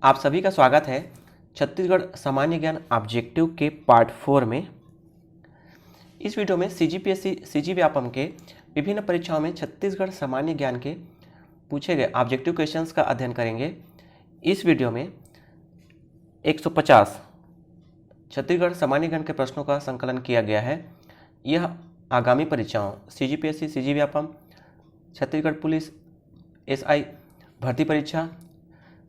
आप सभी का स्वागत है छत्तीसगढ़ सामान्य ज्ञान ऑब्जेक्टिव के पार्ट 4 में। इस वीडियो में सीजीपीएससी सीजी व्यापम के विभिन्न परीक्षाओं में छत्तीसगढ़ सामान्य ज्ञान के पूछे गए ऑब्जेक्टिव क्वेश्चंस का अध्ययन करेंगे। इस वीडियो में 150 छत्तीसगढ़ सामान्य ज्ञान के प्रश्नों का संकलन किया गया है। यह आगामी परीक्षाओं CGPSC CG Vyapam, Chhattisgarh police SI भर्ती परीक्षा,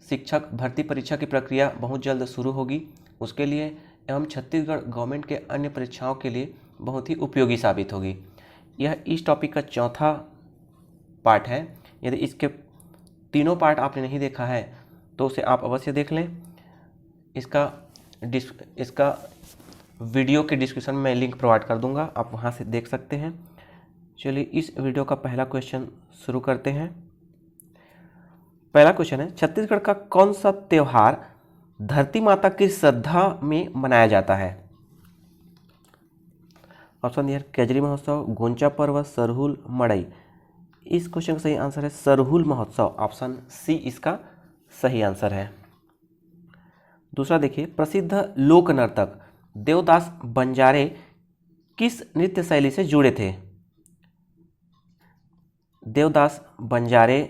शिक्षक भर्ती परीक्षा की प्रक्रिया बहुत जल्द शुरू होगी, उसके लिए एवं छत्तीसगढ़ गवर्नमेंट के अन्य परीक्षाओं के लिए बहुत ही उपयोगी साबित होगी। यह इस टॉपिक का चौथा पार्ट है। यदि इसके तीनों पार्ट आपने नहीं देखा है तो उसे आप अवश्य देख लें। इसका वीडियो के डिस्क्रिप्शन में मैं लिंक प्रोवाइड कर दूंगा, आप वहां से देख सकते हैं। चलिए इस वीडियो का पहला क्वेश्चन शुरू करते हैं। पहला क्वेश्चन है, छत्तीसगढ़ का कौन सा त्योहार धरती माता की श्रद्धा में मनाया जाता है? ऑप्शन दिया केजरी महोत्सव, गोंचा पर्व, सरहुल, मड़ई। इस क्वेश्चन का सही आंसर है सरहुल महोत्सव। ऑप्शन सी इसका सही आंसर है। दूसरा देखिए, प्रसिद्ध लोक नर्तक देवदास बंजारे किस नृत्य शैली से जुड़े थे? देवदास बंजारे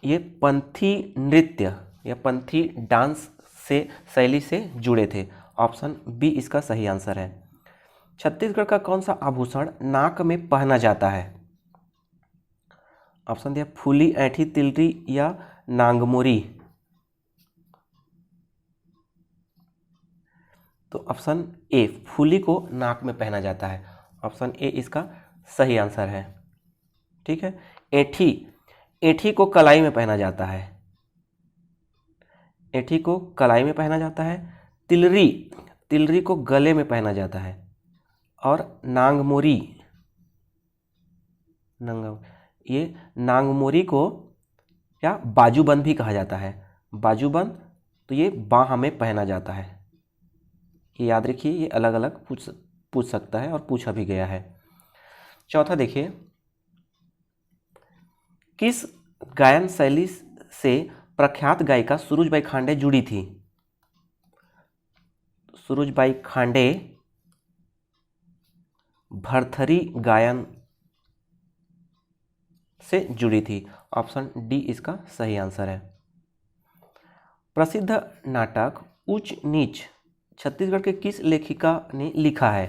ये पंथी नृत्य या पंथी डांस से शैली से जुड़े थे। ऑप्शन बी इसका सही आंसर है। छत्तीसगढ़ का कौन सा आभूषण नाक में पहना जाता है? ऑप्शन दिया फूली, ऐंठी, तिलरी या नांगमोरी। तो ऑप्शन ए फूली को नाक में पहना जाता है। ऑप्शन ए इसका सही आंसर है। ठीक है। ऐंठी को कलाई में पहना जाता है। ऐंठी को कलाई में पहना जाता है। तिलरी को गले में पहना जाता है। और ये नांगमोरी को या बाजूबंद भी कहा जाता है। बाजूबंद तो ये बाह में पहना जाता है। ये याद रखिए, ये अलग अलग पूछ सकता है और पूछा भी गया है। चौथा देखिए, किस गायन शैली से प्रख्यात गायिका सुरुजबाई खांडे जुड़ी थी? सुरुजबाई खांडे भरथरी गायन से जुड़ी थी। ऑप्शन डी इसका सही आंसर है। प्रसिद्ध नाटक ऊंच नीच छत्तीसगढ़ के किस लेखिका ने लिखा है?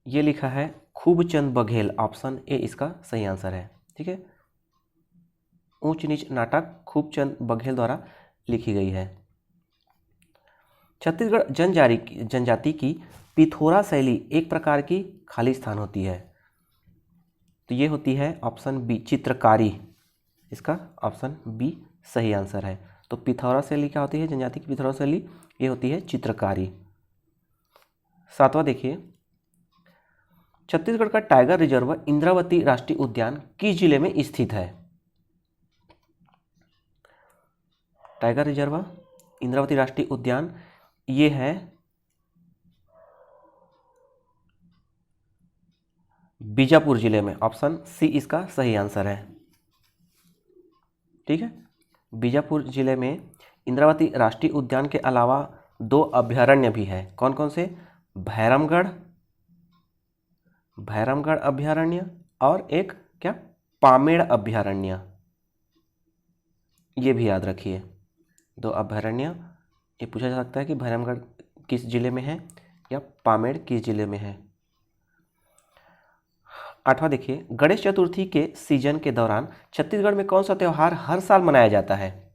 ये लिखा है खूबचंद बघेल। ऑप्शन ए इसका सही आंसर है। ठीक है। ऊंच नीच नाटक खूबचंद बघेल द्वारा लिखी गई है। छत्तीसगढ़ जनजाति की पिथौरा शैली एक प्रकार की खाली स्थान होती है, तो ये होती है ऑप्शन बी चित्रकारी। इसका ऑप्शन बी सही आंसर है। तो पिथौरा शैली क्या होती है? जनजाति की पिथौरा शैली ये होती है चित्रकारी। सातवां देखिए, छत्तीसगढ़ का टाइगर रिजर्व इंद्रावती राष्ट्रीय उद्यान किस जिले में स्थित है? टाइगर रिजर्व इंद्रावती राष्ट्रीय उद्यान ये है बीजापुर जिले में। ऑप्शन सी इसका सही आंसर है। ठीक है। बीजापुर जिले में इंद्रावती राष्ट्रीय उद्यान के अलावा 2 अभयारण्य भी है। कौन कौन से? भैरमगढ़ अभयारण्य और एक क्या पामेड़ अभयारण्य। ये भी याद रखिए, 2 अभयारण्य। ये पूछा जा सकता है कि भैरमगढ़ किस जिले में है या पामेड़ किस जिले में है। आठवां देखिए, गणेश चतुर्थी के सीजन के दौरान छत्तीसगढ़ में कौन सा त्यौहार हर साल मनाया जाता है?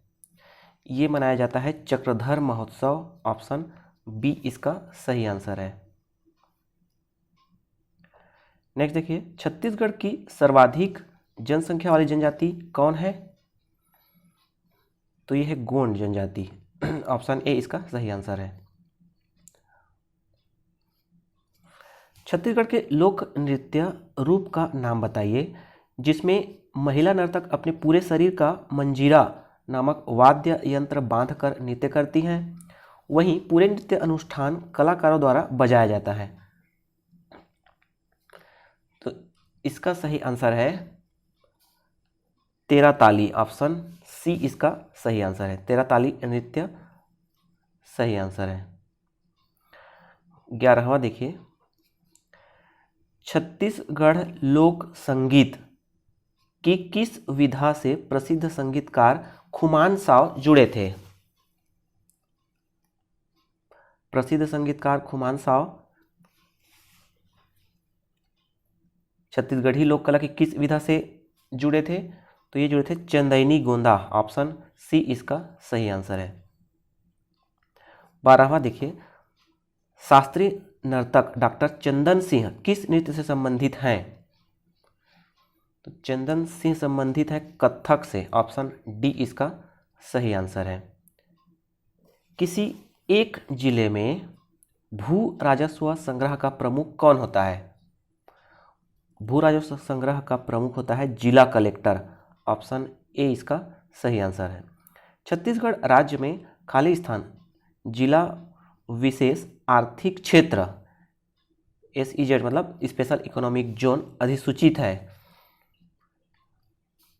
ये मनाया जाता है चक्रधर महोत्सव। ऑप्शन बी इसका सही आंसर है। नेक्स्ट देखिए, छत्तीसगढ़ की सर्वाधिक जनसंख्या वाली जनजाति कौन है? तो ये है गोंड जनजाति। ऑप्शन ए इसका सही आंसर है। छत्तीसगढ़ के लोक नृत्य रूप का नाम बताइए जिसमें महिला नर्तक अपने पूरे शरीर का मंजीरा नामक वाद्य यंत्र बांधकर नृत्य करती हैं। वहीं पूरे नृत्य अनुष्ठान कलाकारों द्वारा बजाया जाता है। तो इसका सही आंसर है तेरा ताली, ऑप्शन सी इसका सही आंसर है। तेरा ताली नृत्य सही आंसर है। 11वां देखिए, छत्तीसगढ़ लोक संगीत की किस विधा से प्रसिद्ध संगीतकार खुमान साव जुड़े थे? प्रसिद्ध संगीतकार खुमान साव छत्तीसगढ़ी लोक कला की किस विधा से जुड़े थे? तो ये जुड़े थे चंदैनी गोंदा, ऑप्शन सी इसका सही आंसर है। 12वां देखिए, शास्त्रीय नर्तक डॉक्टर चंदन सिंह किस नृत्य से संबंधित हैं? तो चंदन सिंह संबंधित है कथक से, ऑप्शन डी इसका सही आंसर है। किसी एक जिले में भू राजस्व संग्रह का प्रमुख कौन होता है? भू राजस्व संग्रह का प्रमुख होता है जिला कलेक्टर, ऑप्शन ए इसका सही आंसर है। छत्तीसगढ़ राज्य में खाली स्थान जिला विशेष आर्थिक क्षेत्र SEZ मतलब स्पेशल इकोनॉमिक जोन अधिसूचित है,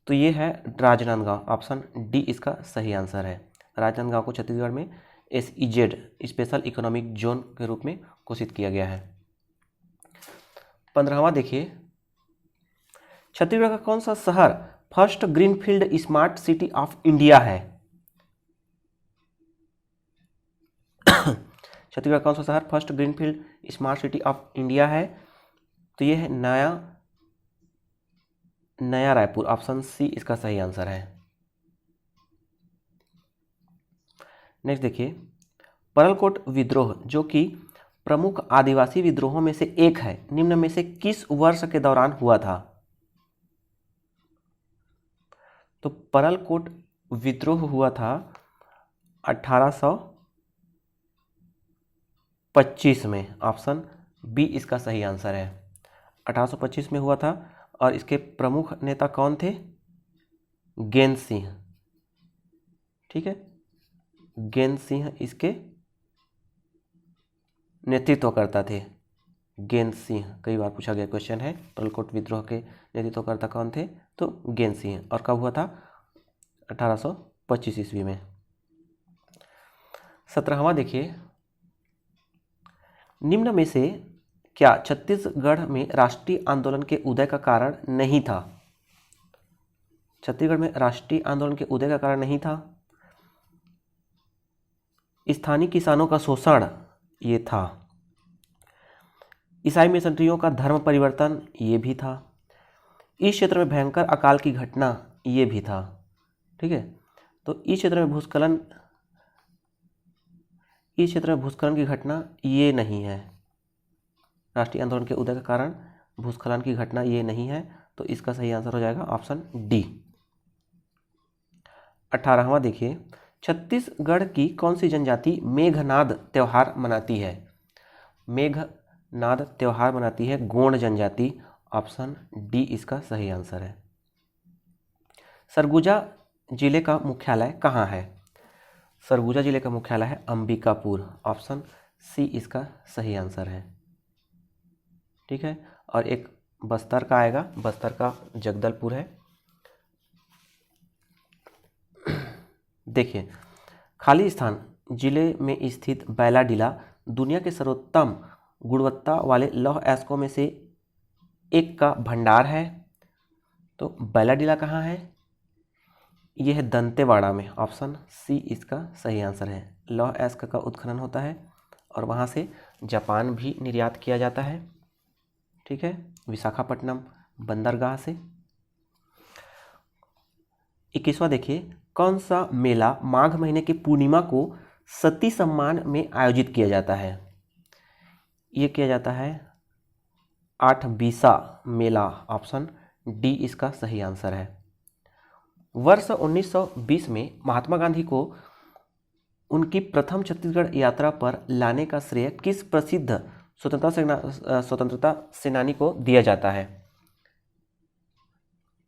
तो ये है राजनांदगांव, ऑप्शन डी इसका सही आंसर है। राजनांदगांव को छत्तीसगढ़ में SEZ स्पेशल इकोनॉमिक जोन के रूप में घोषित किया गया है। 15वां देखिए, छत्तीसगढ़ का कौन सा शहर first greenfield smart city of India है? छत्तीसगढ़ कौन सा शहर first greenfield smart city of India है? तो ये है नया रायपुर, ऑप्शन सी इसका सही आंसर है। नेक्स्ट देखिए, परलकोट विद्रोह जो कि प्रमुख आदिवासी विद्रोहों में से एक है, निम्न में से किस वर्ष के दौरान हुआ था? तो परलकोट विद्रोह हुआ था 1825 में, ऑप्शन बी इसका सही आंसर है। 1825 में हुआ था और इसके प्रमुख नेता कौन थे? गेंद सिंह, ठीक है, गेंद सिंह इसके नेतृत्व करता थे। गेंद सिंह कई बार पूछा गया क्वेश्चन है, परलकोट विद्रोह के नेतृत्वकर्ता कौन थे? तो गेंद सिंह, और कब हुआ था? 1825 ईस्वी में। 17वां देखिए, निम्न में से क्या छत्तीसगढ़ में राष्ट्रीय आंदोलन के उदय का कारण नहीं था? छत्तीसगढ़ में राष्ट्रीय आंदोलन के उदय का कारण नहीं था। स्थानीय किसानों का शोषण ये था, ईसाई मिशनरियों का धर्म परिवर्तन ये भी था, इस क्षेत्र में भयंकर अकाल की घटना ये भी था, ठीक है। तो इस क्षेत्र में भूस्खलन की घटना ये नहीं है, राष्ट्रीय आंदोलन के उदय का कारण भूस्खलन की घटना ये नहीं है, तो इसका सही आंसर हो जाएगा ऑप्शन डी। 18वां देखिए, छत्तीसगढ़ की कौन सी जनजाति मेघनाद त्योहार मनाती है? मेघनाद त्योहार मनाती है गोंड जनजाति, ऑप्शन डी इसका सही आंसर है। सरगुजा जिले का मुख्यालय कहाँ है? सरगुजा जिले का मुख्यालय है अंबिकापुर, ऑप्शन सी इसका सही आंसर है, ठीक है। और एक बस्तर का आएगा, बस्तर का जगदलपुर है। देखिए, खाली स्थान जिले में स्थित बैलाडीला दुनिया के सर्वोत्तम गुणवत्ता वाले लौह अयस्कों में से एक का भंडार है। तो बैलाडीला कहाँ है? यह है दंतेवाड़ा में, ऑप्शन सी इसका सही आंसर है। लौह अयस्क का उत्खनन होता है और वहाँ से जापान भी निर्यात किया जाता है, ठीक है, विशाखापट्टनम बंदरगाह से। 21वां देखिए, कौन सा मेला माघ महीने की पूर्णिमा को सती सम्मान में आयोजित किया जाता है? ये किया जाता है आठबीसा मेला, ऑप्शन डी इसका सही आंसर है। वर्ष 1920 में महात्मा गांधी को उनकी प्रथम छत्तीसगढ़ यात्रा पर लाने का श्रेय किस प्रसिद्ध स्वतंत्रता सेनानी को दिया जाता है?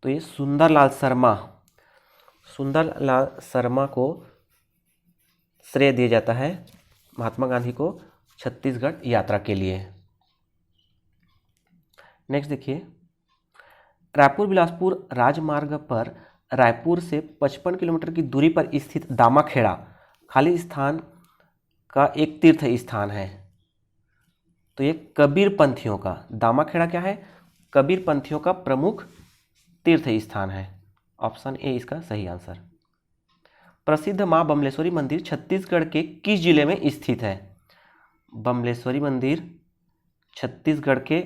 तो ये सुंदरलाल शर्मा को श्रेय दिया जाता है महात्मा गांधी को छत्तीसगढ़ यात्रा के लिए। नेक्स्ट देखिए, रायपुर बिलासपुर राजमार्ग पर रायपुर से 55 किलोमीटर की दूरी पर स्थित दामाखेड़ा खाली स्थान का एक तीर्थ स्थान है। तो ये कबीर पंथियों का, दामाखेड़ा क्या है, कबीर पंथियों का प्रमुख तीर्थ स्थान है। ऑप्शन ए इसका सही आंसर। प्रसिद्ध मां बमलेश्वरी मंदिर छत्तीसगढ़ के किस जिले में स्थित है? बमलेश्वरी मंदिर छत्तीसगढ़ के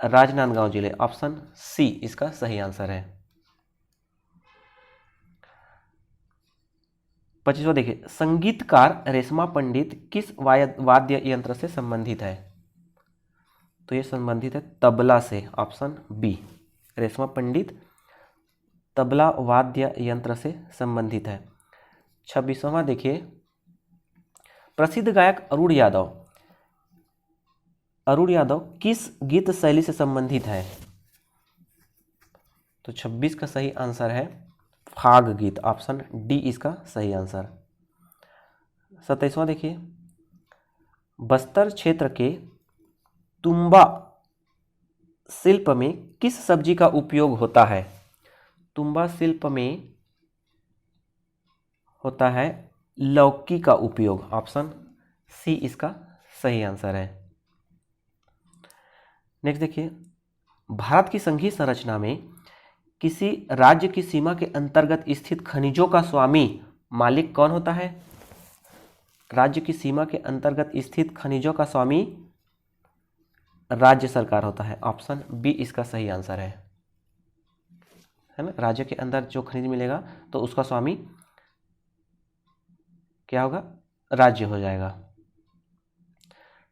राजनांदगांव जिले, ऑप्शन सी इसका सही आंसर है। 25वां देखिए, संगीतकार रेशमा पंडित किस वाद्य यंत्र से संबंधित है? तो ये संबंधित है तबला से, ऑप्शन बी। रेशमा पंडित तबला वाद्य यंत्र से संबंधित है। 26वां देखिए, प्रसिद्ध गायक अरुण यादव किस गीत शैली से संबंधित है? तो 26 का सही आंसर है फाग गीत, ऑप्शन डी इसका सही आंसर। 27वां देखिए, बस्तर क्षेत्र के तुम्बा शिल्प में किस सब्जी का उपयोग होता है? तुम्बा शिल्प में होता है लौकी का उपयोग, ऑप्शन सी इसका सही आंसर है। नेक्स्ट देखिए, भारत की संघीय संरचना में किसी राज्य की सीमा के अंतर्गत स्थित खनिजों का स्वामी मालिक कौन होता है? राज्य की सीमा के अंतर्गत स्थित खनिजों का स्वामी राज्य सरकार होता है, ऑप्शन बी इसका सही आंसर है ना। राज्य के अंदर जो खनिज मिलेगा तो उसका स्वामी क्या होगा? राज्य हो जाएगा।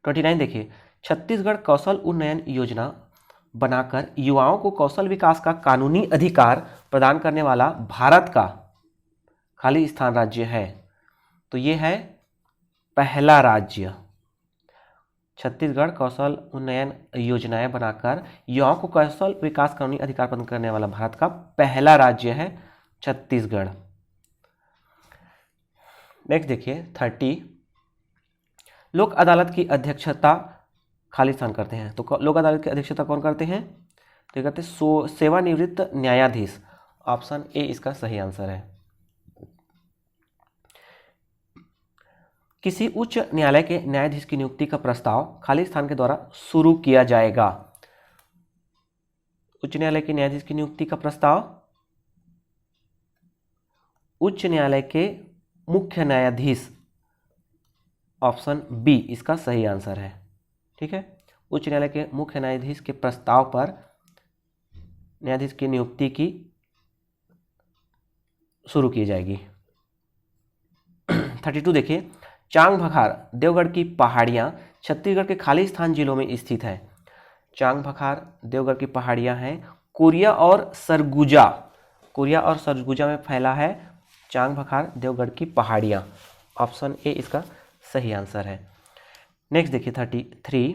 29 देखिए, छत्तीसगढ़ कौशल उन्नयन योजना बनाकर युवाओं को कौशल विकास का कानूनी अधिकार प्रदान करने वाला भारत का खाली स्थान राज्य है। तो ये है पहला राज्य। छत्तीसगढ़ कौशल उन्नयन योजनाएं बनाकर युवाओं को कौशल विकास कानूनी अधिकार प्रदान करने वाला भारत का पहला राज्य है छत्तीसगढ़। नेक्स्ट देखिए 30, लोक अदालत की अध्यक्षता खाली स्थान करते हैं। तो लोक अदालत की अध्यक्षता कौन करते हैं? तो कहते हैं सेवानिवृत्त न्यायाधीश, ऑप्शन ए इसका सही आंसर है। किसी उच्च न्यायालय के न्यायाधीश की नियुक्ति का प्रस्ताव खाली स्थान के द्वारा शुरू किया जाएगा। उच्च न्यायालय के न्यायाधीश की नियुक्ति का प्रस्ताव उच्च न्यायालय के मुख्य न्यायाधीश, ऑप्शन बी इसका सही आंसर है। ठीक है, उच्च न्यायालय के मुख्य न्यायाधीश के प्रस्ताव पर न्यायाधीश की नियुक्ति की शुरू की जाएगी। 32 देखिए, चांग भखार देवगढ़ की पहाड़ियां छत्तीसगढ़ के खाली स्थान जिलों में स्थित है। चांग भखार देवगढ़ की पहाड़ियां हैं कोरिया और सरगुजा में फैला है चांग भखार देवगढ़ की पहाड़ियां, ऑप्शन ए इसका सही आंसर है। नेक्स्ट देखिए 33,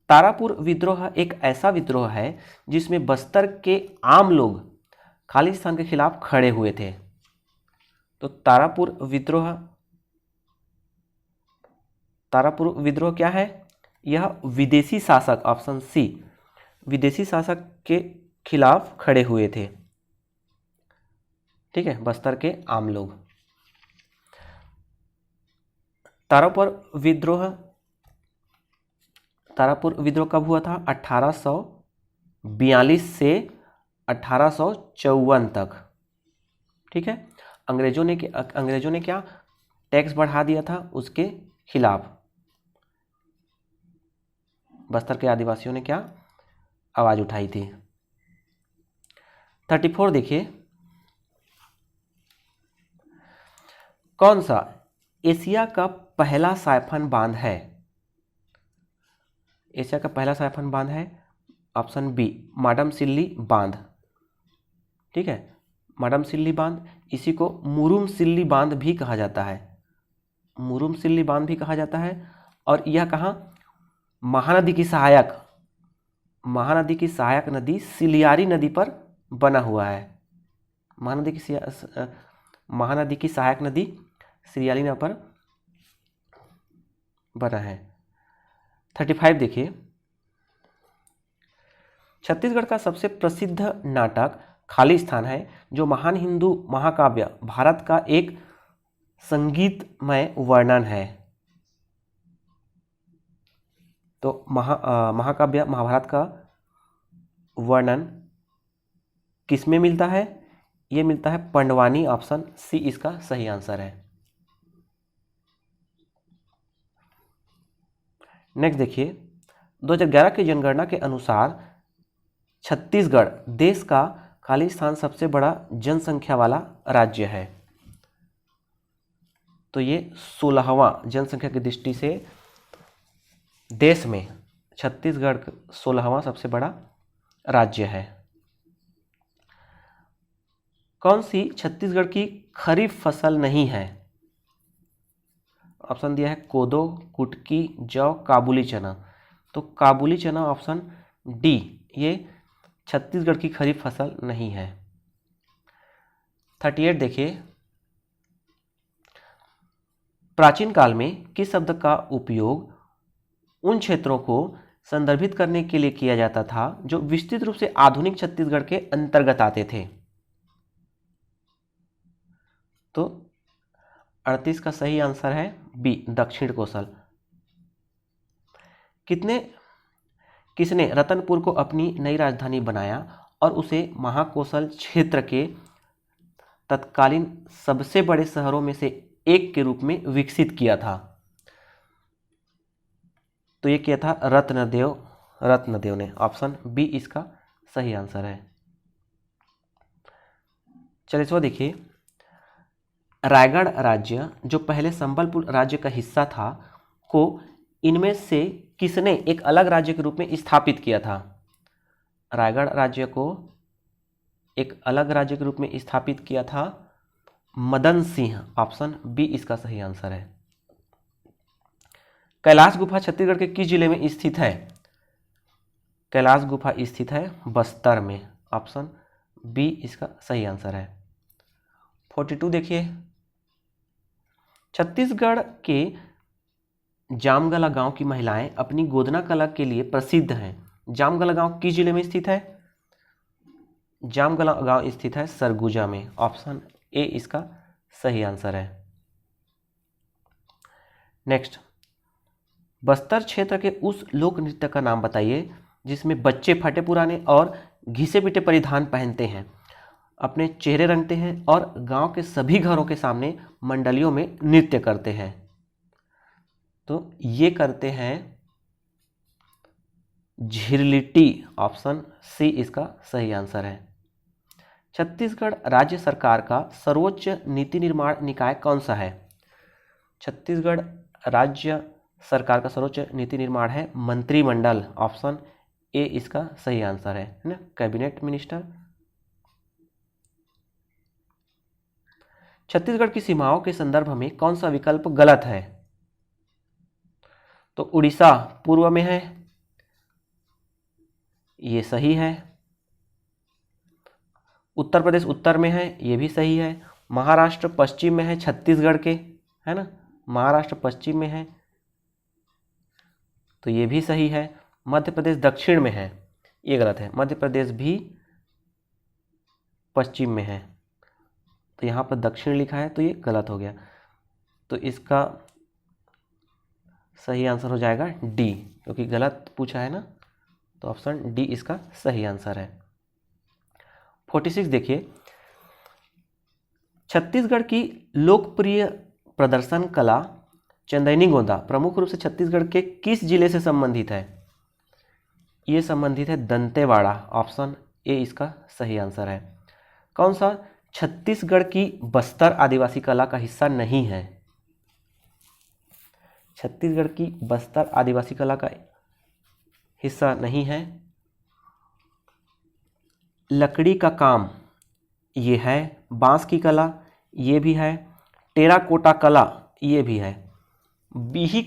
तारापुर विद्रोह एक ऐसा विद्रोह है जिसमें बस्तर के आम लोग खाली स्थान के खिलाफ खड़े हुए थे। तो तारापुर विद्रोह क्या है? यह विदेशी शासक, ऑप्शन सी, विदेशी शासक के खिलाफ खड़े हुए थे। ठीक है, बस्तर के आम लोग। तारापुर विद्रोह कब हुआ था? 1842 से 1854 तक। ठीक है, अंग्रेजों ने क्या टैक्स बढ़ा दिया था, उसके खिलाफ बस्तर के आदिवासियों ने क्या आवाज उठाई थी। 34 देखिए, कौन सा एशिया का पहला साइफन बांध है? एशिया का पहला साइफन बांध है, ऑप्शन बी, माडमसिल्ली बांध। ठीक है, माडमसिल्ली बांध, इसी को मुरुमसिल्ली बांध भी कहा जाता है। मुरुमसिल्ली बांध भी कहा जाता है। और यह कहाँ? महानदी की सहायक नदी सिलियारी नदी पर बना हुआ है। महानदी की सहायक नदी सिलियारी नदी पर बना है। 35 देखिए, छत्तीसगढ़ का सबसे प्रसिद्ध नाटक खाली स्थान है जो महान हिंदू महाकाव्य भारत का एक संगीतमय वर्णन है। तो महाकाव्य महाभारत का वर्णन किसमें मिलता है? ये मिलता है पंडवानी, ऑप्शन सी इसका सही आंसर है। नेक्स्ट देखिए, 2011 की जनगणना के अनुसार छत्तीसगढ़ देश का खाली स्थान सबसे बड़ा जनसंख्या वाला राज्य है। तो ये 16वां जनसंख्या की दृष्टि से देश में छत्तीसगढ़ 16वां सबसे बड़ा राज्य है। कौन सी छत्तीसगढ़ की खरीफ फसल नहीं है? ऑप्शन दिया है कोदो, कुटकी, जौ, काबुली चना। तो काबुली चना ऑप्शन डी ये छत्तीसगढ़ की खरीफ फसल नहीं है। 38 देखिए, प्राचीन काल में किस शब्द का उपयोग उन क्षेत्रों को संदर्भित करने के लिए किया जाता था जो विस्तृत रूप से आधुनिक छत्तीसगढ़ के अंतर्गत आते थे? तो 38 का सही आंसर है बी, दक्षिण कोसल। किसने रतनपुर को अपनी नई राजधानी बनाया और उसे महाकोशल क्षेत्र के तत्कालीन सबसे बड़े शहरों में से एक के रूप में विकसित किया था? तो ये किया था रत्नदेव ने। ऑप्शन बी इसका सही आंसर है। चलिए इसको देखिए, रायगढ़ राज्य जो पहले संबलपुर राज्य का हिस्सा था को इनमें से किसने एक अलग राज्य के रूप में स्थापित किया था? रायगढ़ राज्य को एक अलग राज्य के रूप में स्थापित किया था मदन सिंह। ऑप्शन बी इसका सही आंसर है। कैलाश गुफा छत्तीसगढ़ के किस जिले में स्थित है? कैलाश गुफा स्थित है बस्तर में। ऑप्शन बी इसका सही आंसर है। 42 देखिए, छत्तीसगढ़ के जामगला गांव की महिलाएं अपनी गोदना कला के लिए प्रसिद्ध हैं। जामगला गांव किस जिले में स्थित है? जामगला गांव स्थित है सरगुजा में। ऑप्शन ए इसका सही आंसर है। नेक्स्ट, बस्तर क्षेत्र के उस लोक नृत्य का नाम बताइए जिसमें बच्चे फटे पुराने और घिसे पिटे परिधान पहनते हैं, अपने चेहरे रंगते हैं और गांव के सभी घरों के सामने मंडलियों में नृत्य करते हैं। तो ये करते हैं झिरलिट्टी। ऑप्शन सी इसका सही आंसर है। छत्तीसगढ़ राज्य सरकार का सर्वोच्च नीति निर्माण निकाय कौन सा है? छत्तीसगढ़ राज्य सरकार का सर्वोच्च नीति निर्माण है मंत्रिमंडल। ऑप्शन ए इसका सही आंसर है ना, कैबिनेट मिनिस्टर। छत्तीसगढ़ की सीमाओं के संदर्भ में कौन सा विकल्प गलत है? तो उड़ीसा पूर्व में है, ये सही है। उत्तर प्रदेश उत्तर में है, ये भी सही है। महाराष्ट्र पश्चिम में है छत्तीसगढ़ के, है ना, महाराष्ट्र पश्चिम में है, तो ये भी सही है। मध्य प्रदेश दक्षिण में है, ये गलत है। मध्य प्रदेश भी पश्चिम में है, तो यहाँ पर दक्षिण लिखा है, तो ये गलत हो गया। तो इसका सही आंसर हो जाएगा डी, क्योंकि गलत पूछा है ना, तो ऑप्शन डी इसका सही आंसर है। 46 देखिए, छत्तीसगढ़ की लोकप्रिय प्रदर्शन कला चंदैनी गोंदा प्रमुख रूप से छत्तीसगढ़ के किस जिले से संबंधित है? ये संबंधित है दंतेवाड़ा। ऑप्शन ए इसका सही आंसर है। कौन सा छत्तीसगढ़ की बस्तर आदिवासी कला का हिस्सा नहीं है? छत्तीसगढ़ की बस्तर आदिवासी कला का हिस्सा नहीं है। लकड़ी का काम ये है, बांस की कला ये भी है, टेराकोटा कला ये भी है, बिही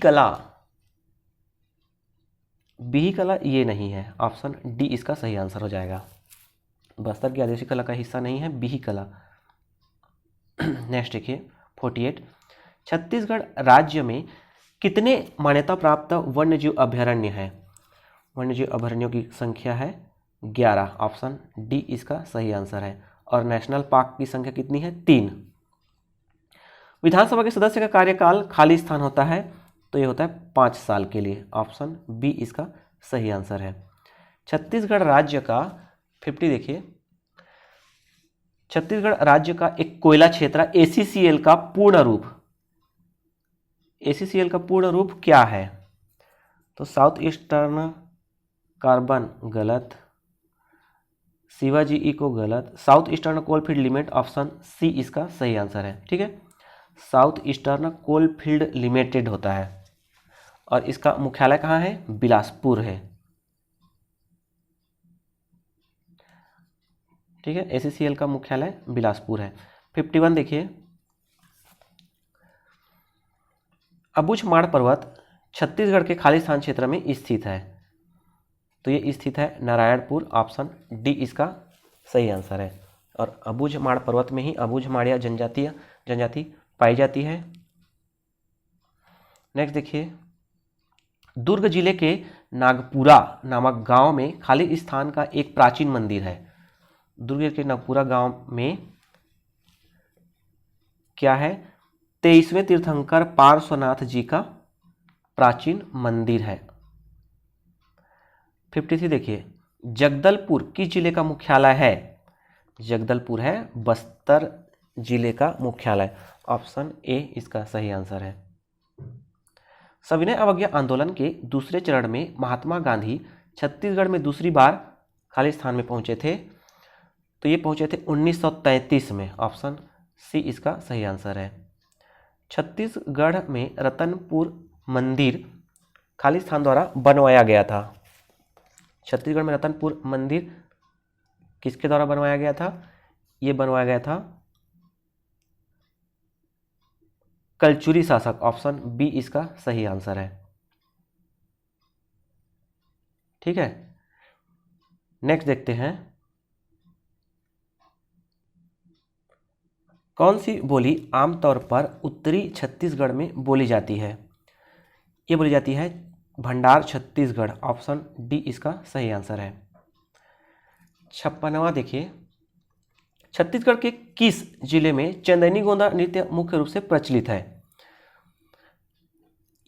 कला ये नहीं है। ऑप्शन डी इसका सही आंसर हो जाएगा। बस्तर की आदिवासी कला का हिस्सा नहीं है बिही कला। नेक्स्ट देखिए 48, छत्तीसगढ़ राज्य में कितने मान्यता प्राप्त वन्यजीव अभयारण्य है? वन्यजीव अभयारण्यों की संख्या है 11, ऑप्शन डी इसका सही आंसर है। और नेशनल पार्क की संख्या कितनी है? 3। विधानसभा के सदस्य का कार्यकाल खाली स्थान होता है तो ये होता है 5 साल के लिए, ऑप्शन बी इसका सही आंसर है। छत्तीसगढ़ राज्य का 50 देखिए, छत्तीसगढ़ राज्य का एक कोयला क्षेत्र ACCL का पूर्ण रूप, ACCL का पूर्ण रूप क्या है? तो साउथ ईस्टर्न कार्बन गलत, शिवाजी इको गलत, South Eastern Coalfield Limited option C इसका सही आंसर है। ठीक है, साउथ ईस्टर्न कोलफील्ड लिमिटेड होता है और इसका मुख्यालय कहाँ है? बिलासपुर है। ठीक है, ACCL का मुख्यालय बिलासपुर है। 51 देखिए, अबूझमाड़ पर्वत छत्तीसगढ़ के खालिस्तान क्षेत्र में स्थित है, तो ये स्थित है नारायणपुर, ऑप्शन डी इसका सही आंसर है। और अबूझमाड़ पर्वत में ही अबूझमाड़िया जनजाति पाई जाती है। नेक्स्ट देखिए, दुर्ग जिले के नागपुरा नामक गांव में खाली स्थान का एक प्राचीन मंदिर है। दुर्ग के नागपुरा गांव में क्या है? 23वें तीर्थंकर पार्श्वनाथ जी का प्राचीन मंदिर है। 53 देखिए, जगदलपुर किस जिले का मुख्यालय है? जगदलपुर है बस्तर जिले का मुख्यालय, ऑप्शन ए इसका सही आंसर है। सविनय अवज्ञा आंदोलन के दूसरे चरण में महात्मा गांधी छत्तीसगढ़ में दूसरी बार खालिस्तान में पहुंचे थे, तो ये पहुंचे थे 1933 में, ऑप्शन सी इसका सही आंसर है। छत्तीसगढ़ में रतनपुर मंदिर खालिस्तान द्वारा बनवाया गया था। छत्तीसगढ़ में रतनपुर मंदिर किसके द्वारा बनवाया गया था? ये बनवाया गया था कलचुरी शासक, ऑप्शन बी इसका सही आंसर है। ठीक है, नेक्स्ट देखते हैं, कौन सी बोली आमतौर पर उत्तरी छत्तीसगढ़ में बोली जाती है? ये बोली जाती है भंडार छत्तीसगढ़, ऑप्शन डी इसका सही आंसर है। 56वां देखिए, छत्तीसगढ़ के किस जिले में चंदैनी गोंदा नृत्य मुख्य रूप से प्रचलित है?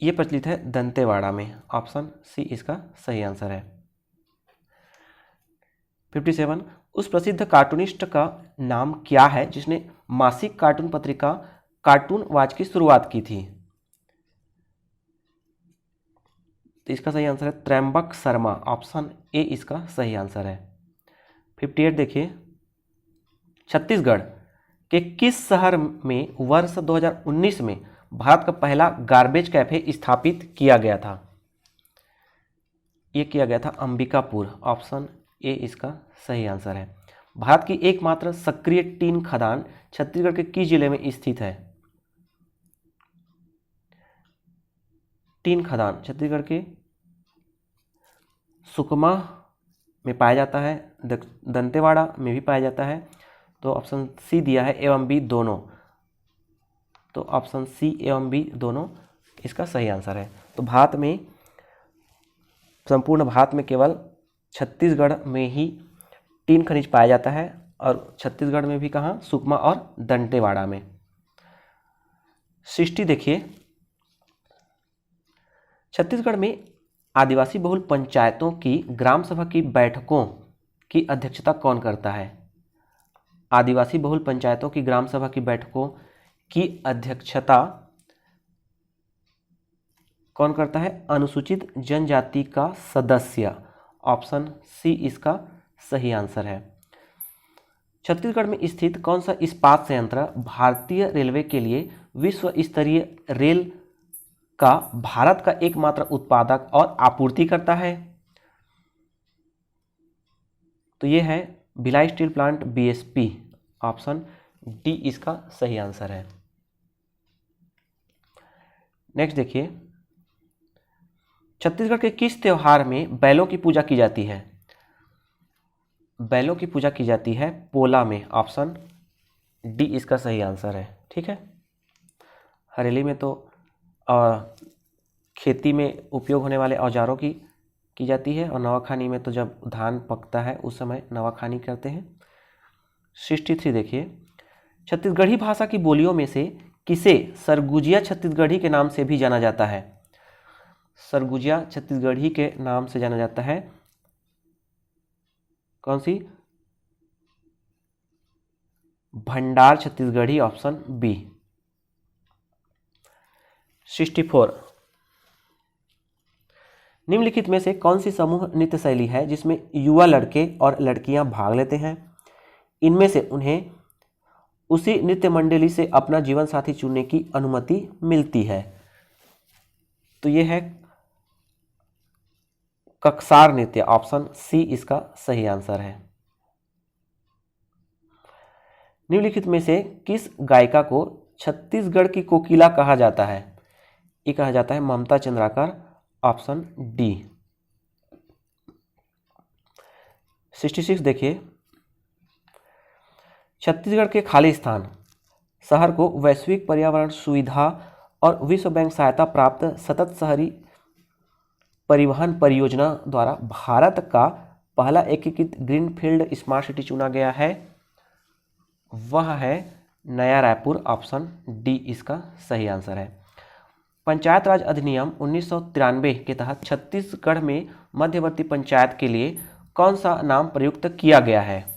ये प्रचलित है दंतेवाड़ा में, ऑप्शन सी इसका सही आंसर है। 57, उस प्रसिद्ध कार्टूनिस्ट का नाम क्या है जिसने मासिक कार्टून पत्रिका कार्टून वाच की शुरुआत की थी? तो इसका सही आंसर है त्रयंबक शर्मा, ऑप्शन ए इसका सही आंसर है। 58 देखिए, छत्तीसगढ़ के किस शहर में वर्ष 2019 में भारत का पहला गार्बेज कैफे स्थापित किया गया था? ये किया गया था अंबिकापुर, ऑप्शन ए इसका सही आंसर है। भारत की एकमात्र सक्रिय टीन खदान छत्तीसगढ़ के किस जिले में स्थित है? टीन खदान छत्तीसगढ़ के सुकमा में पाया जाता है, दंतेवाड़ा में भी पाया जाता है, तो ऑप्शन सी दिया है एवं बी दोनों, तो ऑप्शन सी एवं बी दोनों इसका सही आंसर है। तो भारत में, संपूर्ण भारत में केवल छत्तीसगढ़ में ही टीन खनिज पाया जाता है, और छत्तीसगढ़ में भी कहाँ? सुकमा और दंतेवाड़ा में। 60 देखिए, छत्तीसगढ़ में आदिवासी बहुल पंचायतों की ग्राम सभा की बैठकों की अध्यक्षता कौन करता है? आदिवासी बहुल पंचायतों की ग्राम सभा की बैठकों की अध्यक्षता कौन करता है? अनुसूचित जनजाति का सदस्य, ऑप्शन सी इसका सही आंसर है। छत्तीसगढ़ में स्थित कौन सा इस्पात संयंत्र भारतीय रेलवे के लिए विश्व स्तरीय रेल का भारत का एकमात्र उत्पादक और आपूर्ति करता है? तो ये है Bhilai steel plant BSP, option D इसका सही आंसर है। नेक्स्ट देखिए, छत्तीसगढ़ के किस त्योहार में बैलों की पूजा की जाती है? बैलों की पूजा की जाती है पोला में, ऑप्शन डी इसका सही आंसर है। ठीक है, हरेली में तो खेती में उपयोग होने वाले औजारों की की जाती है, और नवाखानी में तो जब धान पकता है उस समय नवाखानी करते हैं। 63 देखिए, छत्तीसगढ़ी भाषा की बोलियों में से किसे सरगुजिया छत्तीसगढ़ी के नाम से भी जाना जाता है? सरगुजिया छत्तीसगढ़ी के नाम से जाना जाता है, कौन सी? भंडार छत्तीसगढ़ी, ऑप्शन बी। 64, निम्नलिखित में से कौन सी समूह नृत्य शैली है जिसमें युवा लड़के और लड़कियां भाग लेते हैं? इनमें से उन्हें उसी नृत्य मंडली से अपना जीवन साथी चुनने की अनुमति मिलती है। तो यह है ककसार नृत्य, ऑप्शन सी इसका सही आंसर है। निम्नलिखित में से किस गायिका को छत्तीसगढ़ की कोकिला कहा जाता है? ये कहा जाता है ममता चंद्राकर, ऑप्शन डी। 66 देखिए, छत्तीसगढ़ के खाली स्थान शहर को वैश्विक पर्यावरण सुविधा और विश्व बैंक सहायता प्राप्त सतत शहरी परिवहन परियोजना द्वारा भारत का पहला एकीकृत ग्रीनफील्ड स्मार्ट सिटी चुना गया है। वह है नया रायपुर, ऑप्शन डी इसका सही आंसर है। पंचायत राज अधिनियम 1993 के तहत छत्तीसगढ़ में मध्यवर्ती पंचायत के लिए कौन सा नाम प्रयुक्त किया गया है?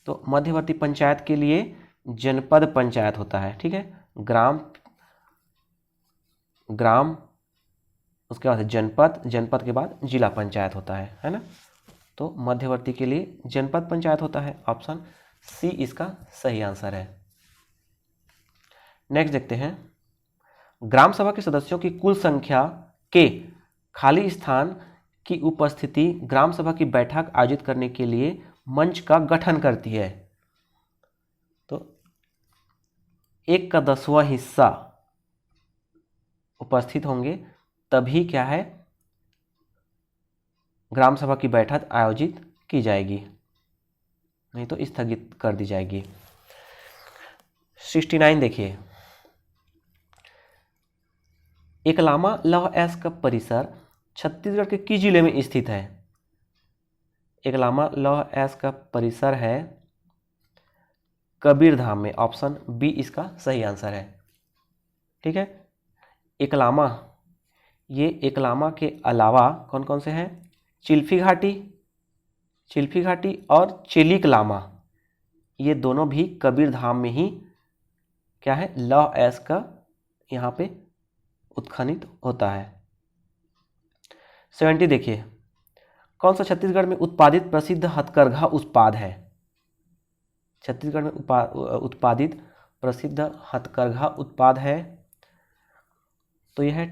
तो मध्यवर्ती पंचायत के लिए जनपद पंचायत होता है, ठीक है। ग्राम उसके बाद जनपद, जनपद के बाद जिला पंचायत होता है ना। तो मध्यवर्ती के लिए जनपद पंचायत होता है, ऑप्शन सी इसका सही आंसर है। नेक्स्ट देखते हैं, ग्राम सभा के सदस्यों की कुल संख्या के खाली स्थान की उपस्थिति ग्राम सभा की बैठक आयोजित करने के लिए मंच का गठन करती है। तो 1/10वां हिस्सा उपस्थित होंगे तभी क्या है, ग्राम सभा की बैठक आयोजित की जाएगी, नहीं तो स्थगित कर दी जाएगी। 69 देखिए, एकलामा लौह अयस्क का परिसर छत्तीसगढ़ के किस जिले में स्थित है? एकलामा लौह अयस्क का परिसर है कबीरधाम में, ऑप्शन बी इसका सही आंसर है, ठीक है। एकलामा, ये एकलामा के अलावा कौन कौन से हैं? चिल्फी घाटी और चिलिकलामा, ये दोनों भी कबीरधाम में ही क्या है, लौह अयस्क का यहाँ पे उत्खनित होता है। 70 देखिए, कौन सा छत्तीसगढ़ में उत्पादित प्रसिद्ध हथकरघा उत्पाद है? छत्तीसगढ़ में उत्पादित प्रसिद्ध हथकरघा उत्पाद है, तो यह है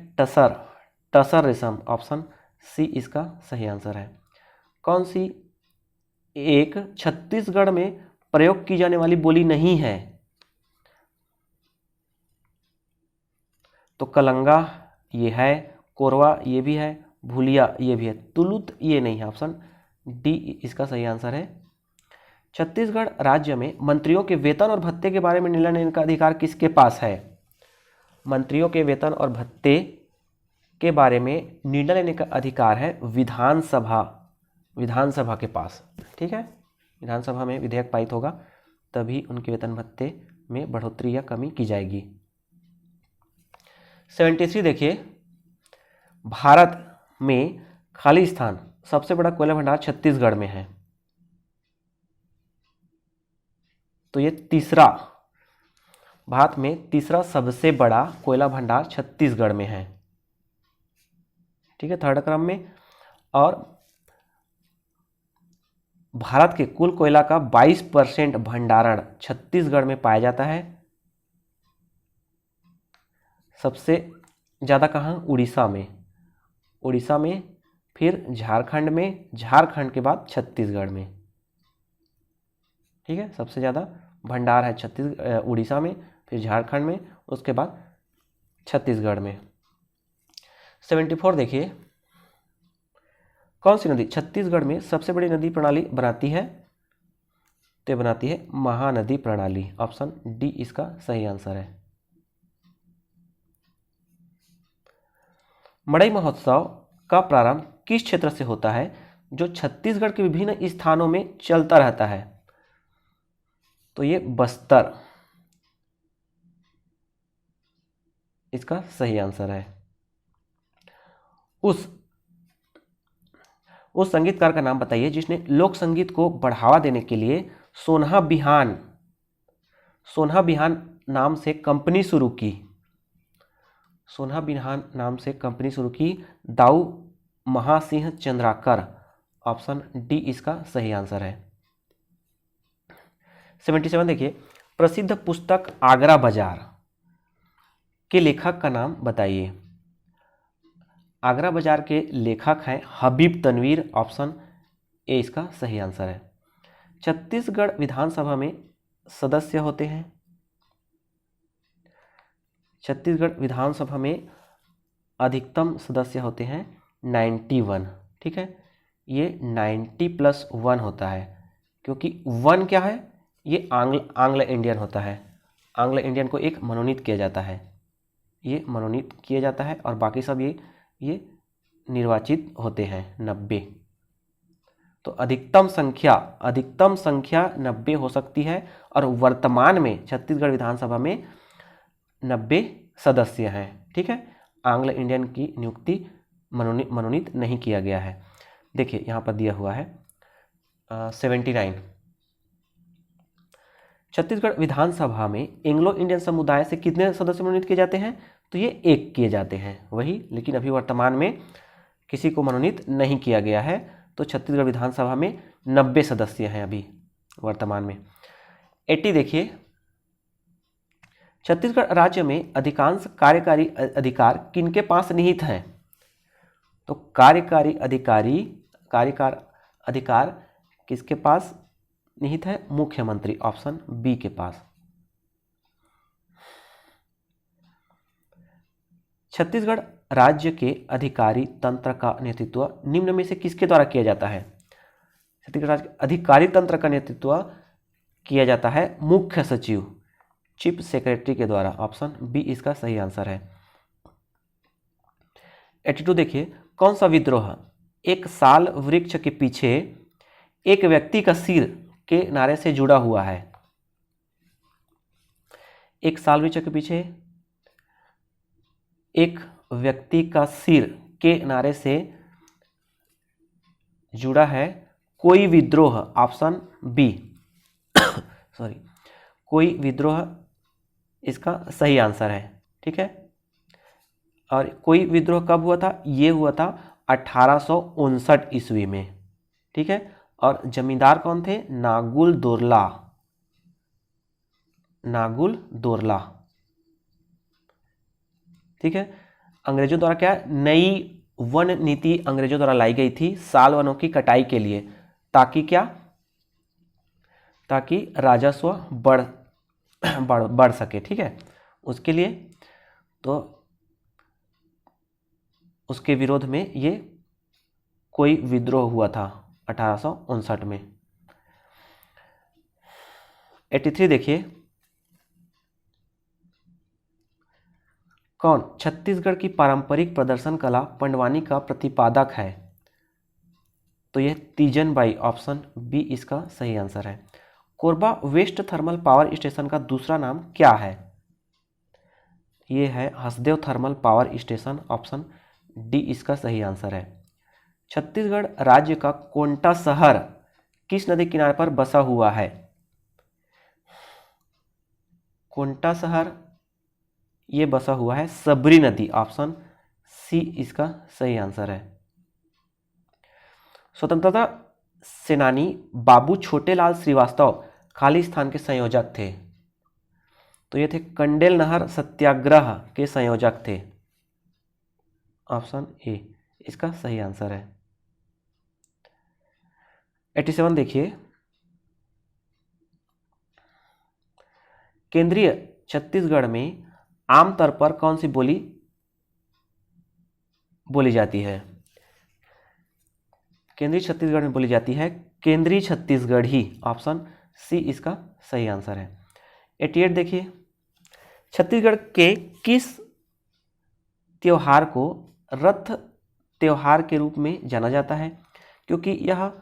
टसर रेशम, ऑप्शन सी इसका सही आंसर है। कौन सी एक छत्तीसगढ़ में प्रयोग की जाने वाली बोली नहीं है? तो कलंगा ये है, कोरवा ये भी है, भूलिया ये भी है, तुलुत ये नहीं है, ऑप्शन डी इसका सही आंसर है। छत्तीसगढ़ राज्य में मंत्रियों के वेतन और भत्ते के बारे में निर्णय लेने का अधिकार किसके पास है? मंत्रियों के वेतन और भत्ते के बारे में निर्णय लेने का अधिकार है विधानसभा के पास, ठीक है। विधानसभा में विधेयक पारित होगा तभी उनके वेतन भत्ते में बढ़ोतरी या कमी की जाएगी। 73 देखिए, भारत में खाली स्थान सबसे बड़ा कोयला भंडार छत्तीसगढ़ में है, तो ये भारत में तीसरा सबसे बड़ा कोयला भंडार छत्तीसगढ़ में है, ठीक है, थर्ड क्रम में। और भारत के कुल कोयला का 22% भंडारण छत्तीसगढ़ में पाया जाता है। सबसे ज़्यादा कहाँ? उड़ीसा में, फिर झारखंड के बाद छत्तीसगढ़ में, ठीक है। सबसे ज़्यादा भंडार है उड़ीसा में, फिर झारखंड में, उसके बाद छत्तीसगढ़ में। 74 देखिए, कौन सी नदी छत्तीसगढ़ में सबसे बड़ी नदी प्रणाली बनाती है? तो बनाती है महानदी प्रणाली, ऑप्शन डी इसका सही आंसर है। मड़ई महोत्सव का प्रारंभ किस क्षेत्र से होता है जो छत्तीसगढ़ के विभिन्न स्थानों में चलता रहता है? तो ये बस्तर इसका सही आंसर है। उस संगीतकार का नाम बताइए जिसने लोक संगीत को बढ़ावा देने के लिए सोन्हा बिहान नाम से कंपनी शुरू की। सोन्हा बिहान नाम से कंपनी शुरू की दाऊ महासिंह चंद्राकर। ऑप्शन डी इसका सही आंसर है। 77 देखिए, प्रसिद्ध पुस्तक आगरा बाजार के लेखक का नाम बताइए। आगरा बाजार के लेखक हैं हबीब तनवीर। ऑप्शन ए इसका सही आंसर है। छत्तीसगढ़ विधानसभा में सदस्य होते हैं। छत्तीसगढ़ विधानसभा में अधिकतम सदस्य होते हैं 91। ठीक है, ये 90+1 होता है, क्योंकि 1 क्या है, ये आंग्ल इंडियन होता है। आंग्ल इंडियन को एक मनोनीत किया जाता है, ये मनोनीत किया जाता है, और बाकी सब ये निर्वाचित होते हैं 90। तो अधिकतम संख्या 90 हो सकती है, और वर्तमान में छत्तीसगढ़ विधानसभा में 90 सदस्य हैं। ठीक है, आंग्ल इंडियन की नियुक्ति मनोनीत नहीं किया गया है। देखिए यहाँ पर दिया हुआ है 79। छत्तीसगढ़ विधानसभा में एंग्लो इंडियन समुदाय से कितने सदस्य मनोनीत किए जाते हैं? तो ये 1 किए जाते हैं वही, लेकिन अभी वर्तमान में किसी को मनोनीत नहीं किया गया है। तो छत्तीसगढ़ विधानसभा में 90 सदस्य हैं अभी वर्तमान में। 80 देखिए, छत्तीसगढ़ राज्य में अधिकांश कार्यकारी अधिकार किनके पास निहित हैं? तो कार्यकारी अधिकार किसके पास निहित है? मुख्यमंत्री। ऑप्शन बी के पास। छत्तीसगढ़ राज्य के अधिकारी तंत्र का नेतृत्व निम्न में से किसके द्वारा किया जाता है? छत्तीसगढ़ राज्य के अधिकारी तंत्र का नेतृत्व किया जाता है मुख्य सचिव, चीफ सेक्रेटरी के द्वारा। ऑप्शन बी इसका सही आंसर है। 82 देखिए, कौन सा विद्रोह एक साल वृक्ष के पीछे एक व्यक्ति का सिर के नारे से जुड़ा हुआ है? एक साल वृक्ष के पीछे एक व्यक्ति का सिर के नारे से जुड़ा है कोई विद्रोह। ऑप्शन बी कोई विद्रोह इसका सही आंसर है। ठीक है, और कोई विद्रोह कब हुआ था? ये हुआ था 1859 ईस्वी में। ठीक है, और जमींदार कौन थे? नागुल दोरला। ठीक है, अंग्रेजों द्वारा क्या, नई वन नीति अंग्रेजों द्वारा लाई गई थी साल वनों की कटाई के लिए, ताकि राजस्व बढ़ सके। ठीक है, उसके लिए, तो उसके विरोध में ये कोई विद्रोह हुआ था 1859 में। 83 देखिए, कौन छत्तीसगढ़ की पारंपरिक प्रदर्शन कला पंडवानी का प्रतिपादक है? तो यह तीजन बाई। ऑप्शन बी इसका सही आंसर है। Korba west thermal power station का दूसरा नाम क्या है? यह है Hasdeo thermal power station. Option D इसका सही आंसर है। छत्तीसगढ़ राज्य का कोंटा शहर किस नदी किनारे पर बसा हुआ है? कोंटा शहर ये बसा हुआ है सबरी नदी। ऑप्शन सी इसका सही आंसर है। स्वतंत्रता सेनानी बाबू छोटेलाल श्रीवास्तव खालिस्तान के संयोजक थे। तो ये थे कंडेल नहर सत्याग्रह के संयोजक थे। ऑप्शन ए इसका सही आंसर है। 87 देखिए, केंद्रीय छत्तीसगढ़ में आमतौर पर कौन सी बोली जाती है? केंद्रीय छत्तीसगढ़ में बोली जाती है केंद्रीय छत्तीसगढ़ी। ऑप्शन सी इसका सही आंसर है। 88 देखिए, छत्तीसगढ़ के किस त्योहार को रथ त्यौहार के रूप में जाना जाता है, क्योंकि यह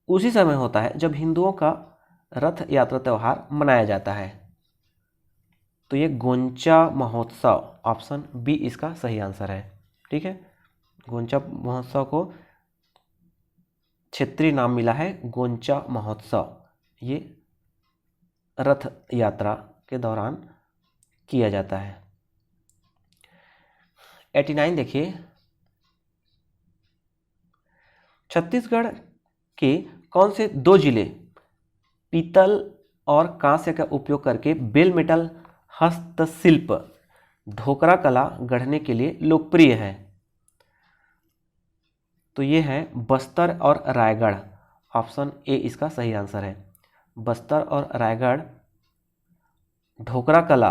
उसी समय होता है जब हिंदुओं का रथ यात्रा त्यौहार मनाया जाता है। तो ये गोंचा महोत्सव, ऑप्शन बी इसका सही आंसर है। ठीक है, गोंचा महोत्सव को क्षेत्रीय नाम मिला है गोंचा महोत्सव। ये रथ यात्रा के दौरान किया जाता है। 89 देखिए, छत्तीसगढ़ के कौन से 2 जिले पीतल और कांस्य का उपयोग करके बेल मेटल हस्तशिल्प ढोकरा कला गढ़ने के लिए लोकप्रिय है? तो ये है बस्तर और रायगढ़। ऑप्शन ए इसका सही आंसर है। बस्तर और रायगढ़ ढोकरा कला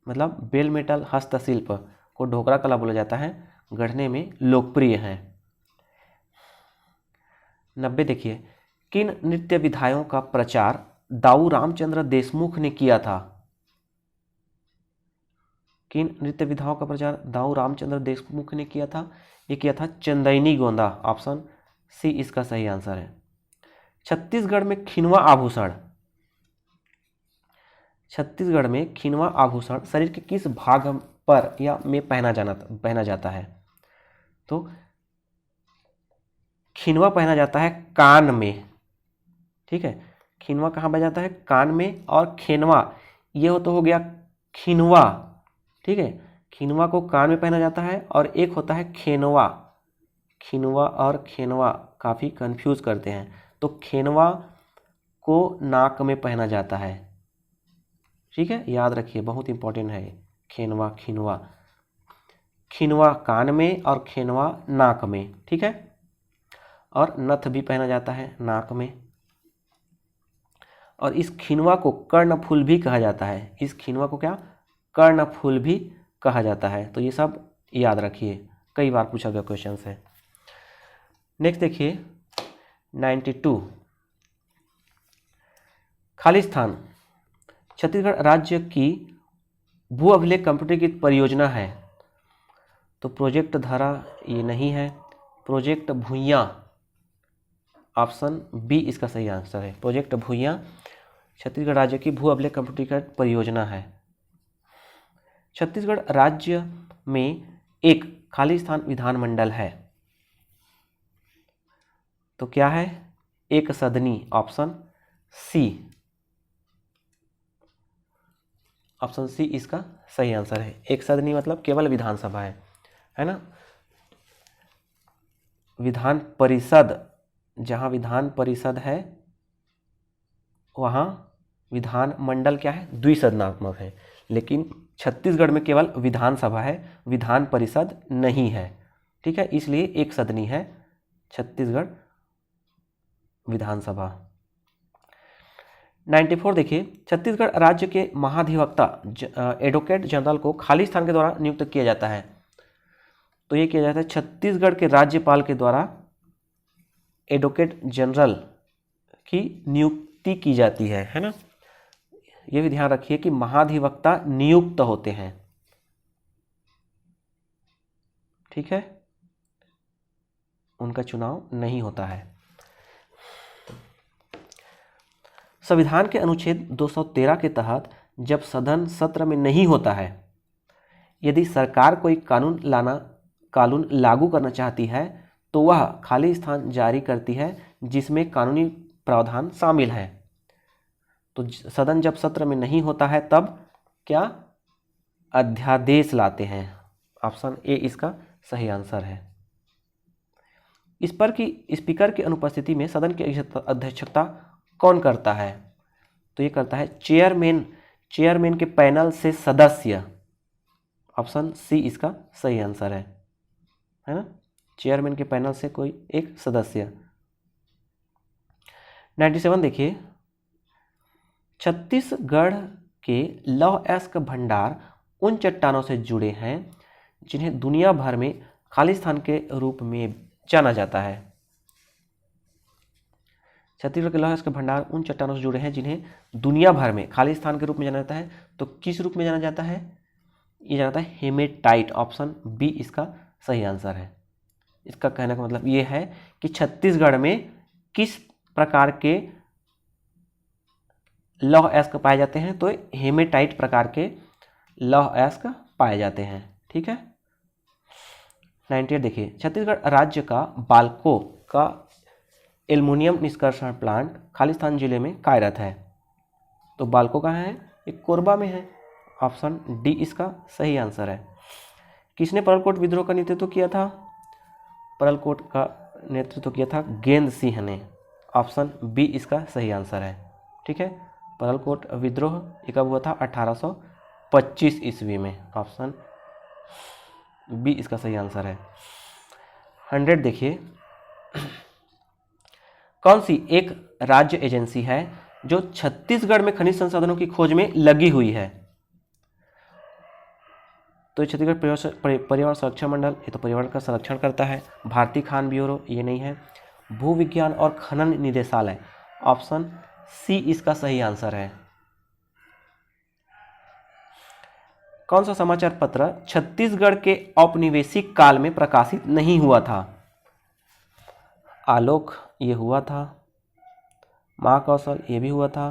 मतलब बेल मेटल हस्तशिल्प को ढोकरा कला बोला जाता है, गढ़ने में लोकप्रिय है। 90 देखिए, किन नृत्य विधाओं का प्रचार दाऊ रामचंद्र देशमुख ने किया था? किन नृत्य विधाओं का प्रचार दाऊ रामचंद्र देशमुख ने किया था? ये किया था चंदैनी गोंदा। ऑप्शन सी इसका सही आंसर है। छत्तीसगढ़ में खिनवा आभूषण, छत्तीसगढ़ में खिनवा आभूषण शरीर के किस भाग पर या में पहना जाता है? तो खिनवा पहना जाता है कान में। ठीक है, खिनवा कहाँ पहना जाता है? कान में। और खेनवा ये तो हो गया खिनवा। ठीक है, खिनवा को कान में पहना जाता है और एक होता है खेनवा। खिनवा और खेनवा काफ़ी कंफ्यूज करते हैं। तो खेनवा को नाक में पहना जाता है। ठीक है, याद रखिए, बहुत इंपॉर्टेंट है खेनवा खिनवा। खिनवा कान में और खेनवा नाक में। ठीक है, और नथ भी पहना जाता है नाक में। और इस खिनवा को कर्णफूल भी कहा जाता है। इस खिनवा को क्या कर्णफूल भी कहा जाता है। तो ये सब याद रखिए, कई बार पूछा गया क्वेश्चन है। नेक्स्ट देखिए 92, खालिस्तान छत्तीसगढ़ राज्य की भू अभिलेख कंप्यूटर की परियोजना है। तो प्रोजेक्ट धरा ये नहीं है, प्रोजेक्ट भुइयां, ऑप्शन बी इसका सही आंसर है। प्रोजेक्ट भुइयां छत्तीसगढ़ राज्य की भू अभिलेख कंप्यूटरीकृत परियोजना है। छत्तीसगढ़ राज्य में एक खालिस्तान विधानमंडल है। तो क्या है? एक सदनी। ऑप्शन सी, ऑप्शन सी इसका सही आंसर है। एक सदनी मतलब केवल विधानसभा है ना। विधान परिषद, जहाँ विधान परिषद है वहाँ विधान मंडल क्या है? द्विसदनात्मक है। लेकिन छत्तीसगढ़ में केवल विधानसभा है, विधान परिषद नहीं है। ठीक है, इसलिए एक सदनी है छत्तीसगढ़ विधानसभा। 94 देखिए, छत्तीसगढ़ राज्य के महाधिवक्ता एडवोकेट जनरल को खालिस्तान के द्वारा नियुक्त किया जाता है। तो ये किया जाता है छत्तीसगढ़ के राज्यपाल के द्वारा एडवोकेट जनरल की नियुक्ति की जाती है ना। ये भी ध्यान रखिए कि महाधिवक्ता नियुक्त होते हैं। ठीक है, उनका चुनाव नहीं होता है। संविधान के अनुच्छेद 213 के तहत जब सदन सत्र में नहीं होता है, यदि सरकार कोई कानून लागू करना चाहती है तो वह खालिस्तान जारी करती है जिसमें कानूनी प्रावधान शामिल है। तो सदन जब सत्र में नहीं होता है तब क्या अध्यादेश लाते हैं। ऑप्शन ए इसका सही आंसर है। इस पर कि स्पीकर की अनुपस्थिति में सदन की अध्यक्षता कौन करता है? तो ये करता है चेयरमैन के पैनल से सदस्य। ऑप्शन सी इसका सही आंसर है ना। चेयरमैन के पैनल से कोई एक सदस्य। 97 देखिए, छत्तीसगढ़ के लौह अयस्क भंडार उन चट्टानों से जुड़े हैं जिन्हें दुनिया भर में खालिस्तान के रूप में जाना जाता है। छत्तीसगढ़ के लौह अयस्क भंडार उन चट्टानों से जुड़े हैं जिन्हें दुनिया भर में खालिस्तान के रूप में जाना जाता है। तो किस रूप में जाना जाता है? ये जाना जाता है हेमेटाइट। ऑप्शन बी इसका सही आंसर है। इसका कहने का मतलब ये है कि छत्तीसगढ़ में किस प्रकार के लौह अयस्क पाए जाते हैं, तो हेमेटाइट प्रकार के लौह अयस्क पाए जाते हैं। ठीक है। 98 देखिए, छत्तीसगढ़ राज्य का बाल्को का एल्युमिनियम निष्कर्षण प्लांट खालिस्तान जिले में कार्यरत है। तो बाल्को कहाँ है? एक कोरबा में है। ऑप्शन डी इसका सही आंसर है। किसने परलकोट विद्रोह का नेतृत्व किया था? परलकोट का नेतृत्व किया था गेंद सिंह ने। ऑप्शन बी इसका सही आंसर है। ठीक है। परलकोट विद्रोह ये कब हुआ था? 1825 ईस्वी में। ऑप्शन बी इसका सही आंसर है। 100 देखिए, कौन सी एक राज्य एजेंसी है जो छत्तीसगढ़ में खनिज संसाधनों की खोज में लगी हुई है? तो छत्तीसगढ़ पर्यावरण संरक्षण मंडल, ये तो पर्यावरण का संरक्षण करता है। भारतीय खान ब्यूरो, ये नहीं है। भू विज्ञान और खनन निदेशालय, ऑप्शन सी इसका सही आंसर है। कौन सा समाचार पत्र छत्तीसगढ़ के औपनिवेशिक काल में प्रकाशित नहीं हुआ था? आलोक ये हुआ था, महाकौशल ये भी हुआ था,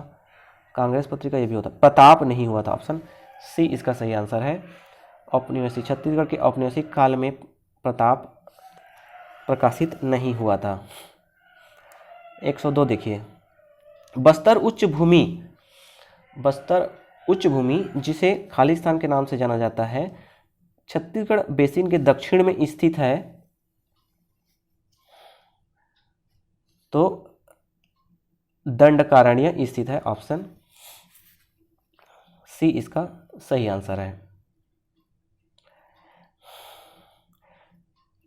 कांग्रेस पत्रिका ये भी हुआ था, प्रताप नहीं हुआ था। ऑप्शन सी इसका सही आंसर है। औपनिवेशिक, छत्तीसगढ़ के औपनिवेशिक काल में प्रताप प्रकाशित नहीं हुआ था। 102 देखिए, बस्तर उच्च भूमि जिसे खालिस्तान के नाम से जाना जाता है, छत्तीसगढ़ बेसिन के दक्षिण में स्थित है। तो दंडकारण्य स्थित है। ऑप्शन सी इसका सही आंसर है।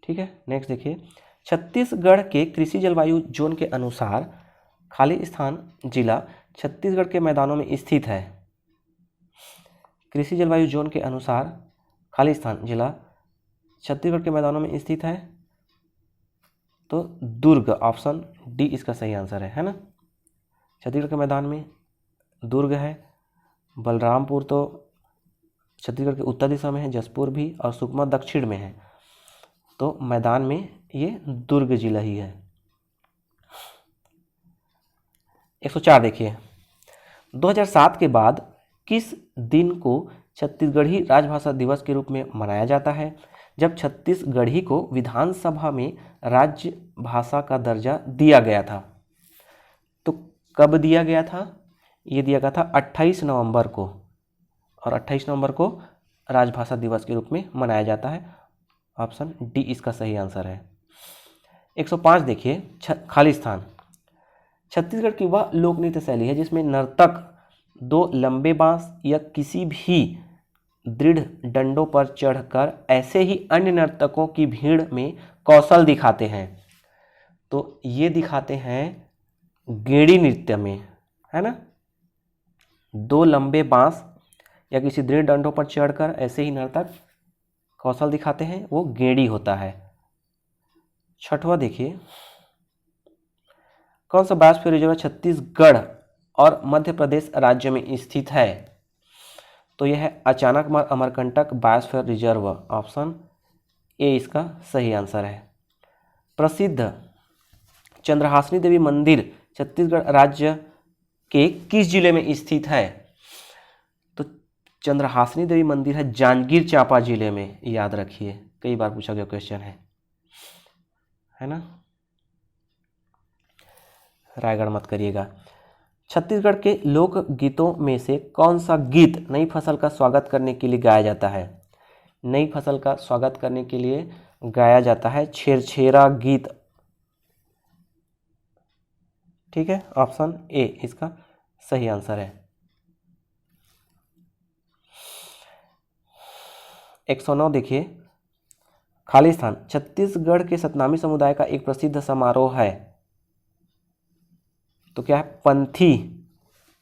ठीक है। नेक्स्ट देखिए, छत्तीसगढ़ के कृषि जलवायु जोन के अनुसार खालिस्तान जिला छत्तीसगढ़ के मैदानों में स्थित है। कृषि जलवायु जोन के अनुसार खालिस्तान जिला छत्तीसगढ़ के मैदानों में स्थित है। तो दुर्ग, ऑप्शन डी इसका सही आंसर है ना। छत्तीसगढ़ के मैदान में दुर्ग है। बलरामपुर तो छत्तीसगढ़ के उत्तर दिशा में है, जसपुर भी, और सुकमा दक्षिण में है। तो मैदान में ये दुर्ग जिला ही है। 104 देखिए, 2007 के बाद किस दिन को छत्तीसगढ़ी राजभाषा दिवस के रूप में मनाया जाता है? जब छत्तीसगढ़ी को विधानसभा में राज्य भाषा का दर्जा दिया गया था। तो कब दिया गया था? ये दिया गया था 28 नवंबर को, और 28 नवंबर को राजभाषा दिवस के रूप में मनाया जाता है। ऑप्शन डी इसका सही आंसर है। 105 देखिए, खालिस्तान छत्तीसगढ़ की वह लोक नृत्य शैली है जिसमें नर्तक दो लंबे बांस या किसी भी दृढ़ डंडों पर चढ़कर ऐसे ही अन्य नर्तकों की भीड़ में कौशल दिखाते हैं। तो ये दिखाते हैं गेड़ी नृत्य में, है ना। दो लंबे बांस या किसी दृढ़ डंडों पर चढ़कर ऐसे ही नर्तक कौशल दिखाते हैं, वो गेड़ी होता है। 6वां देखिए, कौन सा बायोस्फीयर रिजर्व छत्तीसगढ़ और मध्य प्रदेश राज्य में स्थित है? तो यह है Achanakmar Amarkantak biosphere reserve. Option A इसका सही आंसर है। प्रसिद्ध चंद्रहासिनी देवी मंदिर छत्तीसगढ़ राज्य के किस जिले में स्थित है? तो चंद्रहासिनी देवी मंदिर है जांजगीर चांपा जिले में, याद रखिए, कई बार पूछा गया क्वेश्चन है ना। रायगढ़ मत करिएगा। छत्तीसगढ़ के लोक गीतों में से कौन सा गीत नई फसल का स्वागत करने के लिए गाया जाता है? नई फसल का स्वागत करने के लिए गाया जाता है छेरछेरा गीत। ठीक है, ऑप्शन ए इसका सही आंसर है। 109 देखिए, खालिस्तान छत्तीसगढ़ के सतनामी समुदाय का एक प्रसिद्ध समारोह है। तो क्या है? पंथी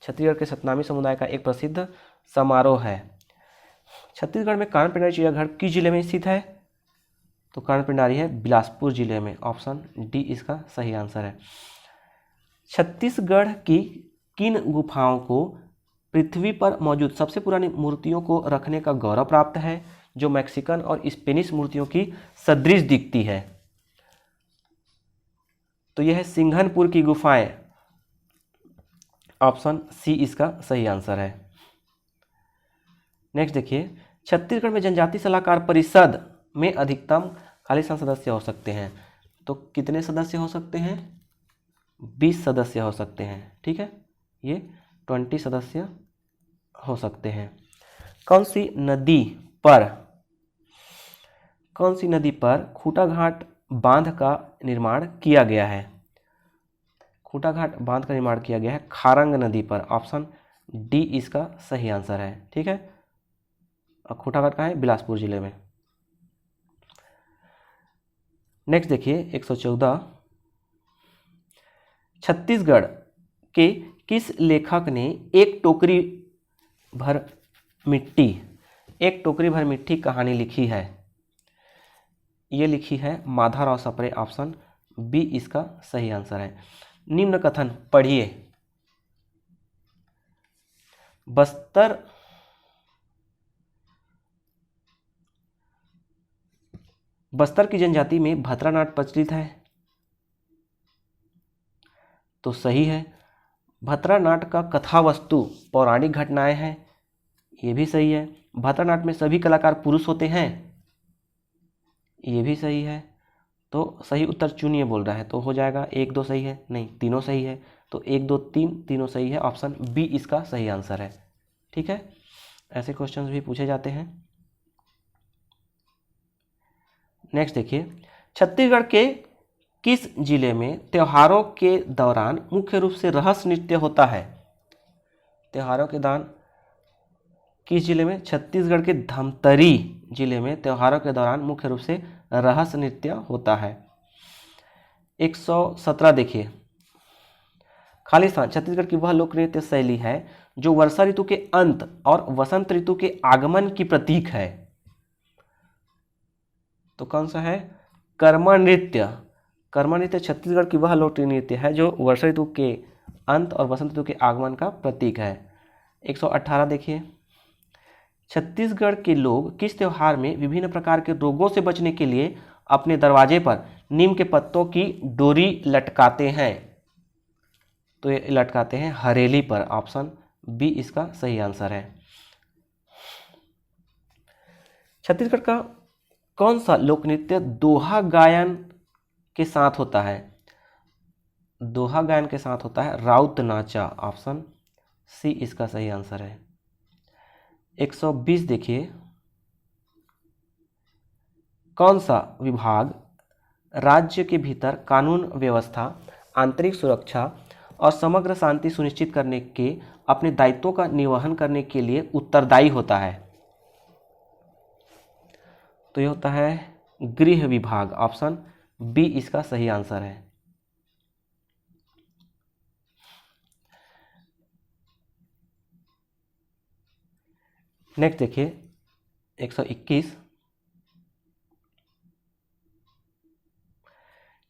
छत्तीसगढ़ के सतनामी समुदाय का एक प्रसिद्ध समारोह है। छत्तीसगढ़ में कान पिंडारी चिड़ियाघर किस जिले में स्थित है? तो कान पिंडारी है बिलासपुर जिले में। ऑप्शन डी इसका सही आंसर है। छत्तीसगढ़ की किन गुफाओं को पृथ्वी पर मौजूद सबसे पुरानी मूर्तियों को रखने का गौरव प्राप्त है, जो मैक्सिकन और स्पेनिश मूर्तियों की सदृश दिखती है? तो यह है सिंघनपुर की गुफाएं। ऑप्शन सी इसका सही आंसर है। नेक्स्ट देखिए, छत्तीसगढ़ में जनजाति सलाहकार परिषद में अधिकतम खालिस्तान सदस्य हो सकते हैं। तो कितने सदस्य हो सकते हैं? 20 सदस्य हो सकते हैं। ठीक है, ये 20 सदस्य हो सकते हैं। कौन सी नदी पर खूटाघाट बांध का निर्माण किया गया है? खूटाघाट बांध का निर्माण किया गया है खारंग नदी पर। ऑप्शन डी इसका सही आंसर है। ठीक है, और खूटाघाट कहाँ है? बिलासपुर जिले में। नेक्स्ट देखिए 114, छत्तीसगढ़ के किस लेखक ने एक टोकरी भर मिट्टी कहानी लिखी है? ये लिखी है माधवराव सप्रे। ऑप्शन बी इसका सही आंसर है। निम्न कथन पढ़िए। बस्तर की जनजाति में भतरा नाट प्रचलित है। तो सही है। भतरा नाट का कथा वस्तु पौराणिक घटनाएं हैं। ये भी सही है। भतरा नाट में सभी कलाकार पुरुष होते हैं। ये भी सही है। तो सही उत्तर चुनिए बोल रहा है, तो हो जाएगा 1 2 सही है, नहीं तीनों सही है। तो 1 2 3 तीनों सही है। ऑप्शन बी इसका सही आंसर है। ठीक है, ऐसे क्वेश्चंस भी पूछे जाते हैं। नेक्स्ट देखिए, छत्तीसगढ़ के किस जिले में त्योहारों के दौरान मुख्य रूप से रहस्य नृत्य होता है? त्योहारों के दौरान किस जिले में? छत्तीसगढ़ के धमतरी जिले में त्योहारों के दौरान मुख्य रूप से रहस्य नृत्य होता है। 117 देखिए, खालिस्तान छत्तीसगढ़ की वह लोक नृत्य शैली है जो वर्षा ऋतु के अंत और वसंत ऋतु के आगमन की प्रतीक है। तो कौन सा है? कर्मा नृत्य। कर्मा नृत्य छत्तीसगढ़ की वह लोक नृत्य है जो वर्षा ऋतु के अंत और वसंत ऋतु के आगमन का प्रतीक है। 118 देखिए, छत्तीसगढ़ के लोग किस त्योहार में विभिन्न प्रकार के रोगों से बचने के लिए अपने दरवाजे पर नीम के पत्तों की डोरी लटकाते हैं? तो ये लटकाते हैं हरेली पर। ऑप्शन बी इसका सही आंसर है। छत्तीसगढ़ का कौन सा लोक नृत्य दोहा गायन के साथ होता है? दोहा गायन के साथ होता है राउत नाचा। ऑप्शन सी इसका सही आंसर है। 120 देखिए, कौन सा विभाग राज्य के भीतर कानून व्यवस्था, आंतरिक सुरक्षा और समग्र शांति सुनिश्चित करने के अपने दायित्वों का निर्वहन करने के लिए उत्तरदायी होता है? तो यह होता है गृह विभाग। ऑप्शन बी इसका सही आंसर है। नेक्स्ट देखिए 121,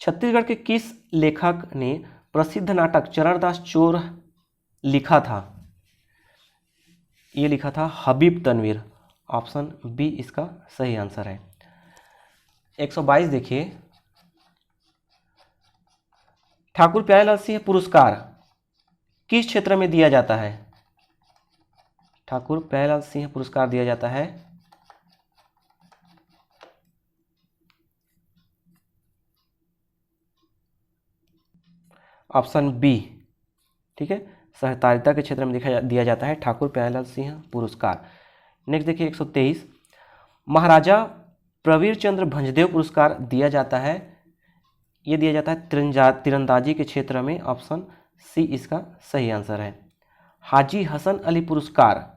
छत्तीसगढ़ के किस लेखक ने प्रसिद्ध नाटक चरणदास चोर लिखा था? ये लिखा था हबीब तनवीर। ऑप्शन बी इसका सही आंसर है। 122 देखिए, ठाकुर प्यारेलाल सिंह पुरस्कार किस क्षेत्र में दिया जाता है? ठाकुर प्यारेलाल सिंह पुरस्कार दिया जाता है ऑप्शन बी। ठीक है, सहकारिता के क्षेत्र में दिया जाता है ठाकुर प्यारेलाल सिंह पुरस्कार। नेक्स्ट देखिए 123, महाराजा प्रवीर चंद्र भंजदेव पुरस्कार दिया जाता है। ये दिया जाता है तीरंदाजी के क्षेत्र में। ऑप्शन सी इसका सही आंसर है। हाजी हसन अली पुरस्कार,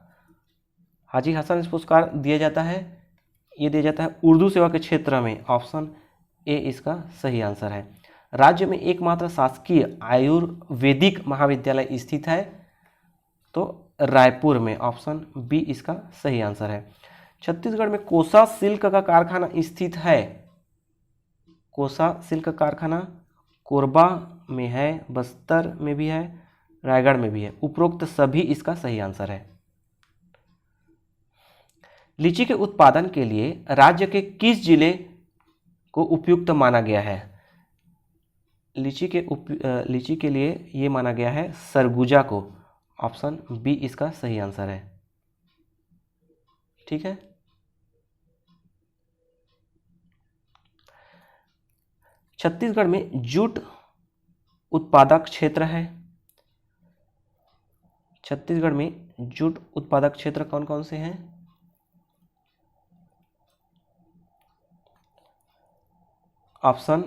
हाजी हसन पुरस्कार दिया जाता है, ये दिया जाता है उर्दू सेवा के क्षेत्र में। ऑप्शन ए इसका सही आंसर है। राज्य में एकमात्र शासकीय आयुर्वेदिक महाविद्यालय स्थित है तो रायपुर में। ऑप्शन बी इसका सही आंसर है। छत्तीसगढ़ में कोसा सिल्क का कारखाना स्थित है। कोसा सिल्क कारखाना कोरबा में है, बस्तर में भी है, रायगढ़ में भी है। उपरोक्त सभी इसका सही आंसर है। लीची के उत्पादन के लिए राज्य के किस जिले को उपयुक्त माना गया है? लीची के लिए ये माना गया है सरगुजा को। ऑप्शन बी इसका सही आंसर है। ठीक है। छत्तीसगढ़ में जूट उत्पादक क्षेत्र है। छत्तीसगढ़ में जूट उत्पादक क्षेत्र कौन कौन से हैं? Option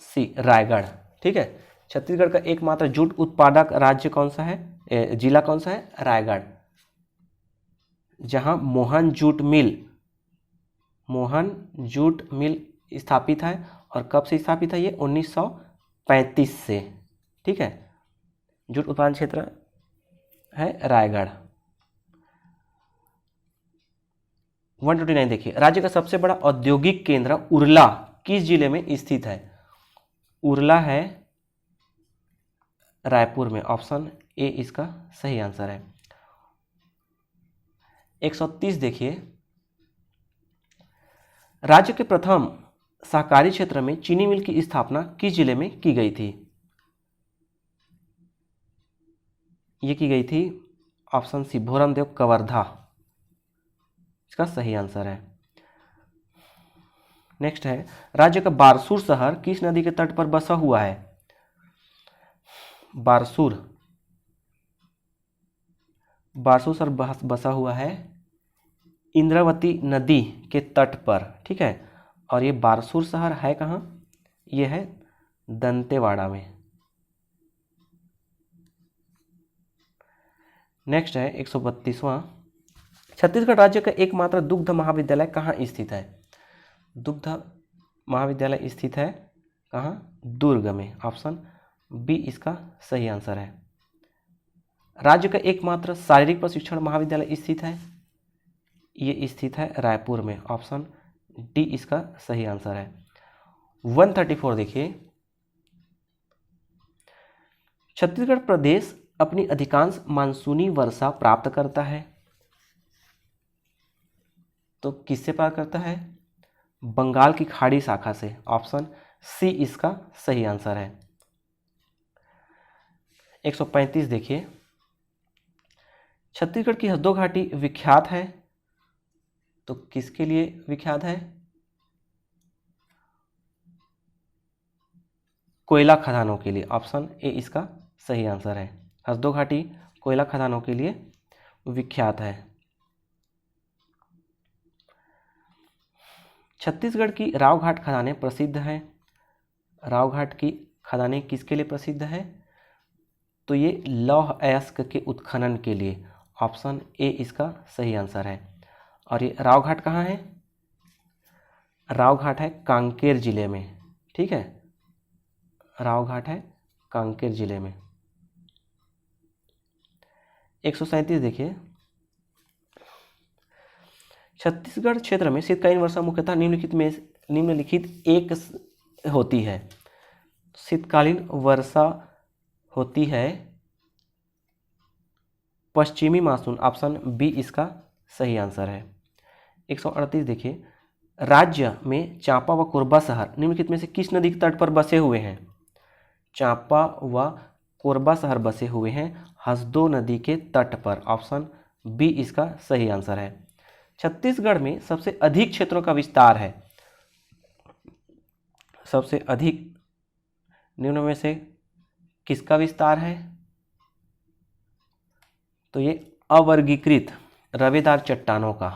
C Raigarh. ठीक है। छत्तीसगढ़ का एकमात्र जूट उत्पादक राज्य कौन सा है, जिला कौन सा है? रायगढ़, जहां मोहन जूट मिल स्थापित है। और कब से स्थापित है? ये 1935 से। ठीक है। जूट उत्पादन क्षेत्र है रायगढ़। 129 देखिए, राज्य का सबसे बड़ा औद्योगिक केंद्र उरला किस जिले में स्थित है? उरला है रायपुर में। ऑप्शन ए इसका सही आंसर है। 130 देखिए, राज्य के प्रथम सहकारी क्षेत्र में चीनी मिल की स्थापना किस जिले में की गई थी? ये की गई थी ऑप्शन सी भोरमदेव कवर्धा, इसका सही आंसर है। नेक्स्ट है, राज्य का बारसूर शहर किस नदी के तट पर बसा हुआ है? बारसूर शहर बसा हुआ है इंद्रावती नदी के तट पर। ठीक है। और ये बारसूर शहर है कहाँ? ये है दंतेवाड़ा में। नेक्स्ट है 132वां, छत्तीसगढ़ राज्य का एकमात्र दुग्ध महाविद्यालय कहाँ स्थित है? दुग्ध महाविद्यालय स्थित है कहाँ? दुर्ग में। ऑप्शन बी इसका सही आंसर है। राज्य का एकमात्र शारीरिक प्रशिक्षण महाविद्यालय स्थित है? ये स्थित है रायपुर में। ऑप्शन डी इसका सही आंसर है। 134 देखिए, छत्तीसगढ़ प्रदेश अपनी अधिकांश मानसूनी वर्षा प्राप्त करता है, तो किससे प्राप्त करता है? बंगाल की खाड़ी शाखा से। ऑप्शन सी इसका सही आंसर है। 135 देखिए, छत्तीसगढ़ की हसदो घाटी विख्यात है, तो किसके लिए विख्यात है? कोयला खदानों के लिए। ऑप्शन ए इसका सही आंसर है। हसदो घाटी कोयला खदानों के लिए विख्यात है। छत्तीसगढ़ की रावघाट खदानें प्रसिद्ध हैं। रावघाट की खदानें किसके लिए प्रसिद्ध है? तो ये लौह अयस्क के उत्खनन के लिए। ऑप्शन ए इसका सही आंसर है। और ये रावघाट कहाँ है? रावघाट है कांकेर जिले में। ठीक है। रावघाट है कांकेर जिले में। 137 देखिए, छत्तीसगढ़ क्षेत्र में शीतकालीन वर्षा मुख्यतः निम्नलिखित एक होती है। शीतकालीन वर्षा होती है पश्चिमी मानसून। ऑप्शन बी इसका सही आंसर है। 138 देखिए, राज्य में चांपा व कोरबा शहर निम्नलिखित में से किस नदी के तट पर बसे हुए हैं? चांपा व कोरबा शहर बसे हुए हैं हसदो नदी के तट पर। ऑप्शन बी इसका सही आंसर है। छत्तीसगढ़ में सबसे अधिक क्षेत्रों का विस्तार है। सबसे अधिक निम्न में से किसका विस्तार है? तो ये अवर्गीकृत रवेदार चट्टानों का।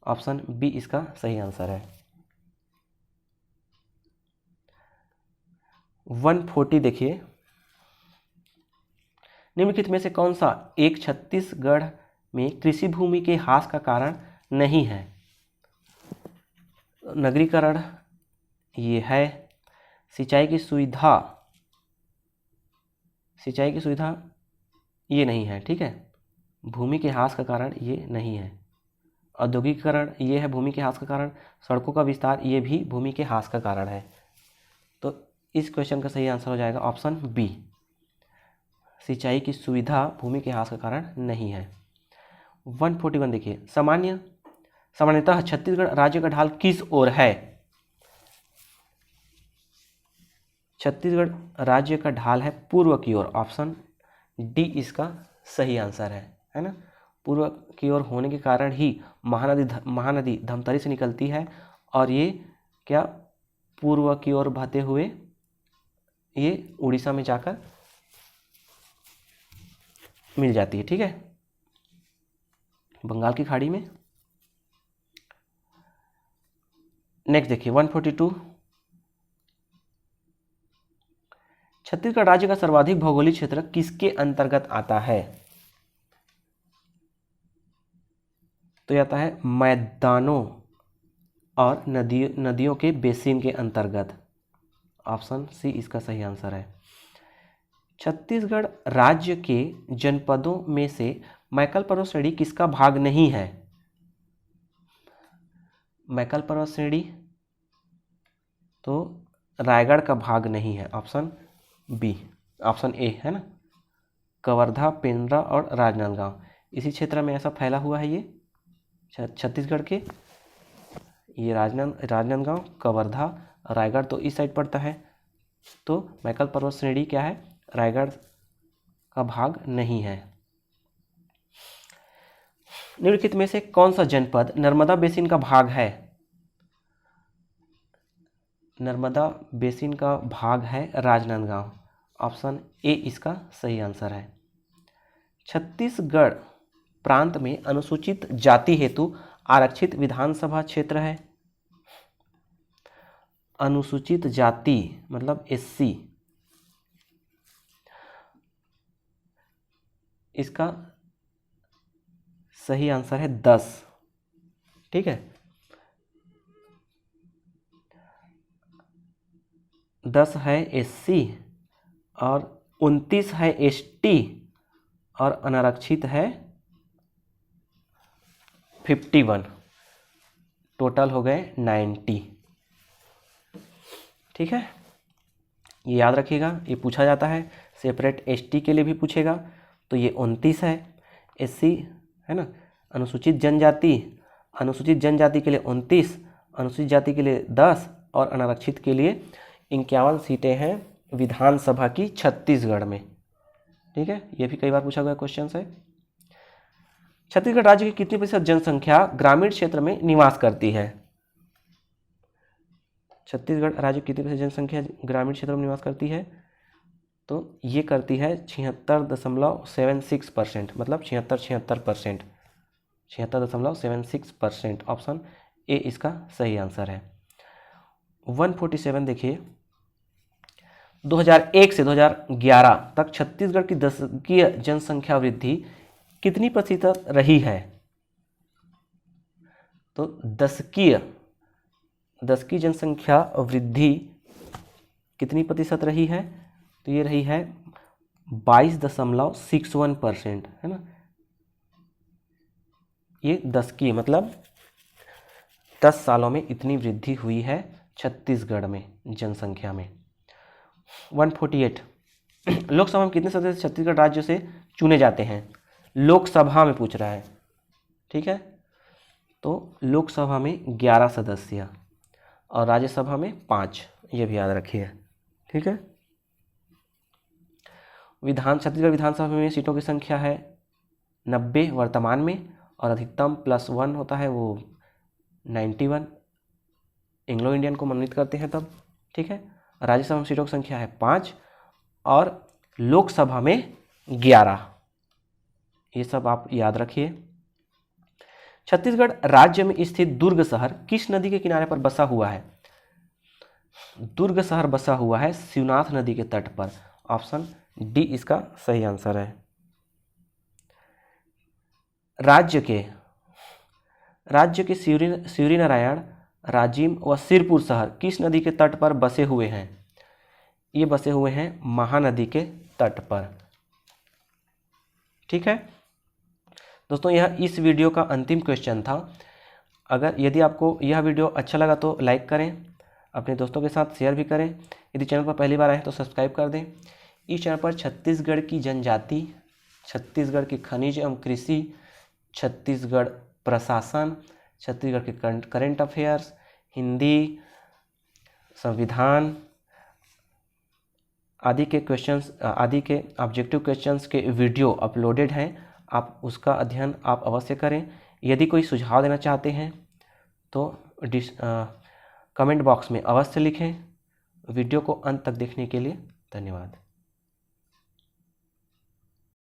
ऑप्शन बी इसका सही आंसर है। 140 देखिए, निम्नलिखित में से कौन सा एक छत्तीसगढ़ में कृषि भूमि के ह्रास का कारण नहीं है? नगरीकरण ये है। सिंचाई की सुविधा ये नहीं है। ठीक है। भूमि के ह्रास का कारण ये नहीं है। औद्योगिकरण ये है भूमि के ह्रास का कारण। सड़कों का विस्तार ये भी भूमि के ह्रास का कारण है। तो इस क्वेश्चन का सही आंसर हो जाएगा ऑप्शन बी। सिंचाई की सुविधा भूमि के ह्रास का कारण नहीं है। 141 देखिए, सामान्यतः छत्तीसगढ़ राज्य का ढाल किस ओर है? छत्तीसगढ़ राज्य का ढाल है पूर्व की ओर, ऑप्शन डी इसका सही आंसर है ना। पूर्व की ओर होने के कारण ही महानदी धमतरी से निकलती है और ये क्या पूर्व की ओर बहते हुए ये उड़ीसा में जाकर मिल जाती है, ठीक है, बंगाल की खाड़ी में। नेक्स्ट देखिए 142, छत्तीसगढ़ राज्य का सर्वाधिक भौगोलिक क्षेत्र किसके अंतर्गत आता है? तो ये आता है मैदानों और नदियों के बेसिन के अंतर्गत, ऑप्शन सी इसका सही आंसर है। छत्तीसगढ़ राज्य के जनपदों में से मैकल पर्वत श्रेणी किसका भाग नहीं है? मैकल पर्वत श्रेणी तो रायगढ़ का भाग नहीं है, ऑप्शन बी, ऑप्शन ए है ना। कवर्धा, पेंड्रा और राजनांदगांव इसी क्षेत्र में ऐसा फैला हुआ है ये छत्तीसगढ़ के, ये राजनांदगांव, कवर्धा, रायगढ़ तो इस साइड पड़ता है, तो मैकल पर्वत श्रेणी क्या है, रायगढ़ का भाग नहीं है। निम्नलिखित में से कौन सा जनपद नर्मदा बेसिन का भाग है? नर्मदा बेसिन का भाग है राजनांदगांव, ऑप्शन ए इसका सही आंसर है। छत्तीसगढ़ प्रांत में अनुसूचित जाति हेतु आरक्षित विधानसभा क्षेत्र है। अनुसूचित जाति मतलब एससी, इसका सही आंसर है 10, ठीक है, 10 है एससी और 29 है एसटी और अनारक्षित है 51, टोटल हो गए 90, ठीक है। ये याद रखिएगा, ये पूछा जाता है, सेपरेट एसटी के लिए भी पूछेगा, तो ये 29 है, एससी है ना, अनुसूचित जनजाति के लिए 29, अनुसूचित जाति के लिए 10 और अनारक्षित के लिए 51 सीटें हैं विधानसभा की छत्तीसगढ़ में, ठीक है। ये भी कई बार पूछा गया क्वेश्चन है। छत्तीसगढ़ राज्य की कितनी प्रतिशत जनसंख्या ग्रामीण क्षेत्र में निवास करती है? छत्तीसगढ़ राज्य की कितनी प्रतिशत जनसंख्या ग्रामीण क्षेत्र में निवास करती है? तो ये करती है 76.76%, मतलब 76%, 76.76%, ऑप्शन ए इसका सही आंसर है। 147 देखिए, 2001 से 2011 तक छत्तीसगढ़ की दशकीय जनसंख्या वृद्धि कितनी प्रतिशत रही है? तो दशकीय जनसंख्या वृद्धि कितनी प्रतिशत रही है? तो ये रही है 22.61%, है ना। ये दशकीय मतलब 10 सालों में इतनी वृद्धि हुई है छत्तीसगढ़ में जनसंख्या में। 148, लोकसभा में कितने सदस्य छत्तीसगढ़ राज्य से चुने जाते हैं? लोकसभा में पूछ रहा है, ठीक है, तो लोकसभा में 11 सदस्य और राज्यसभा में 5, ये भी याद रखिए, ठीक है। छत्तीसगढ़ विधानसभा में सीटों की संख्या है 90 वर्तमान में, और अधिकतम +1 होता है वो 91, एंग्लो इंडियन को मनोनीत करते हैं तब, ठीक है। राज्यसभा में सीटों की संख्या है 5 और लोकसभा में 11, ये सब आप याद रखिए। छत्तीसगढ़ राज्य में स्थित दुर्ग शहर किस नदी के किनारे पर बसा हुआ है? दुर्ग शहर बसा हुआ है शिवनाथ नदी के तट पर, ऑप्शन डी इसका सही आंसर है। राज्य के सिवरी नारायण, राजिम व सिरपुर शहर किस नदी के तट पर बसे हुए हैं? ये बसे हुए हैं महानदी के तट पर, ठीक है दोस्तों। यह इस वीडियो का अंतिम क्वेश्चन था। यदि आपको यह वीडियो अच्छा लगा तो लाइक करें, अपने दोस्तों के साथ शेयर भी करें। यदि चैनल पर पहली बार आए तो सब्सक्राइब कर दें। इस चैनल पर छत्तीसगढ़ की जनजाति, छत्तीसगढ़ की खनिज एवं कृषि, छत्तीसगढ़ प्रशासन, छत्तीसगढ़ के करेंट अफेयर्स, हिंदी, संविधान, आदि के क्वेश्चंस, आदि के ऑब्जेक्टिव क्वेश्चंस के वीडियो अपलोडेड हैं, आप उसका अध्ययन आप अवश्य करें। यदि कोई सुझाव देना चाहते हैं तो कमेंट बॉक्स में अवश्य लिखें। वीडियो को अंत तक देखने के लिए धन्यवाद।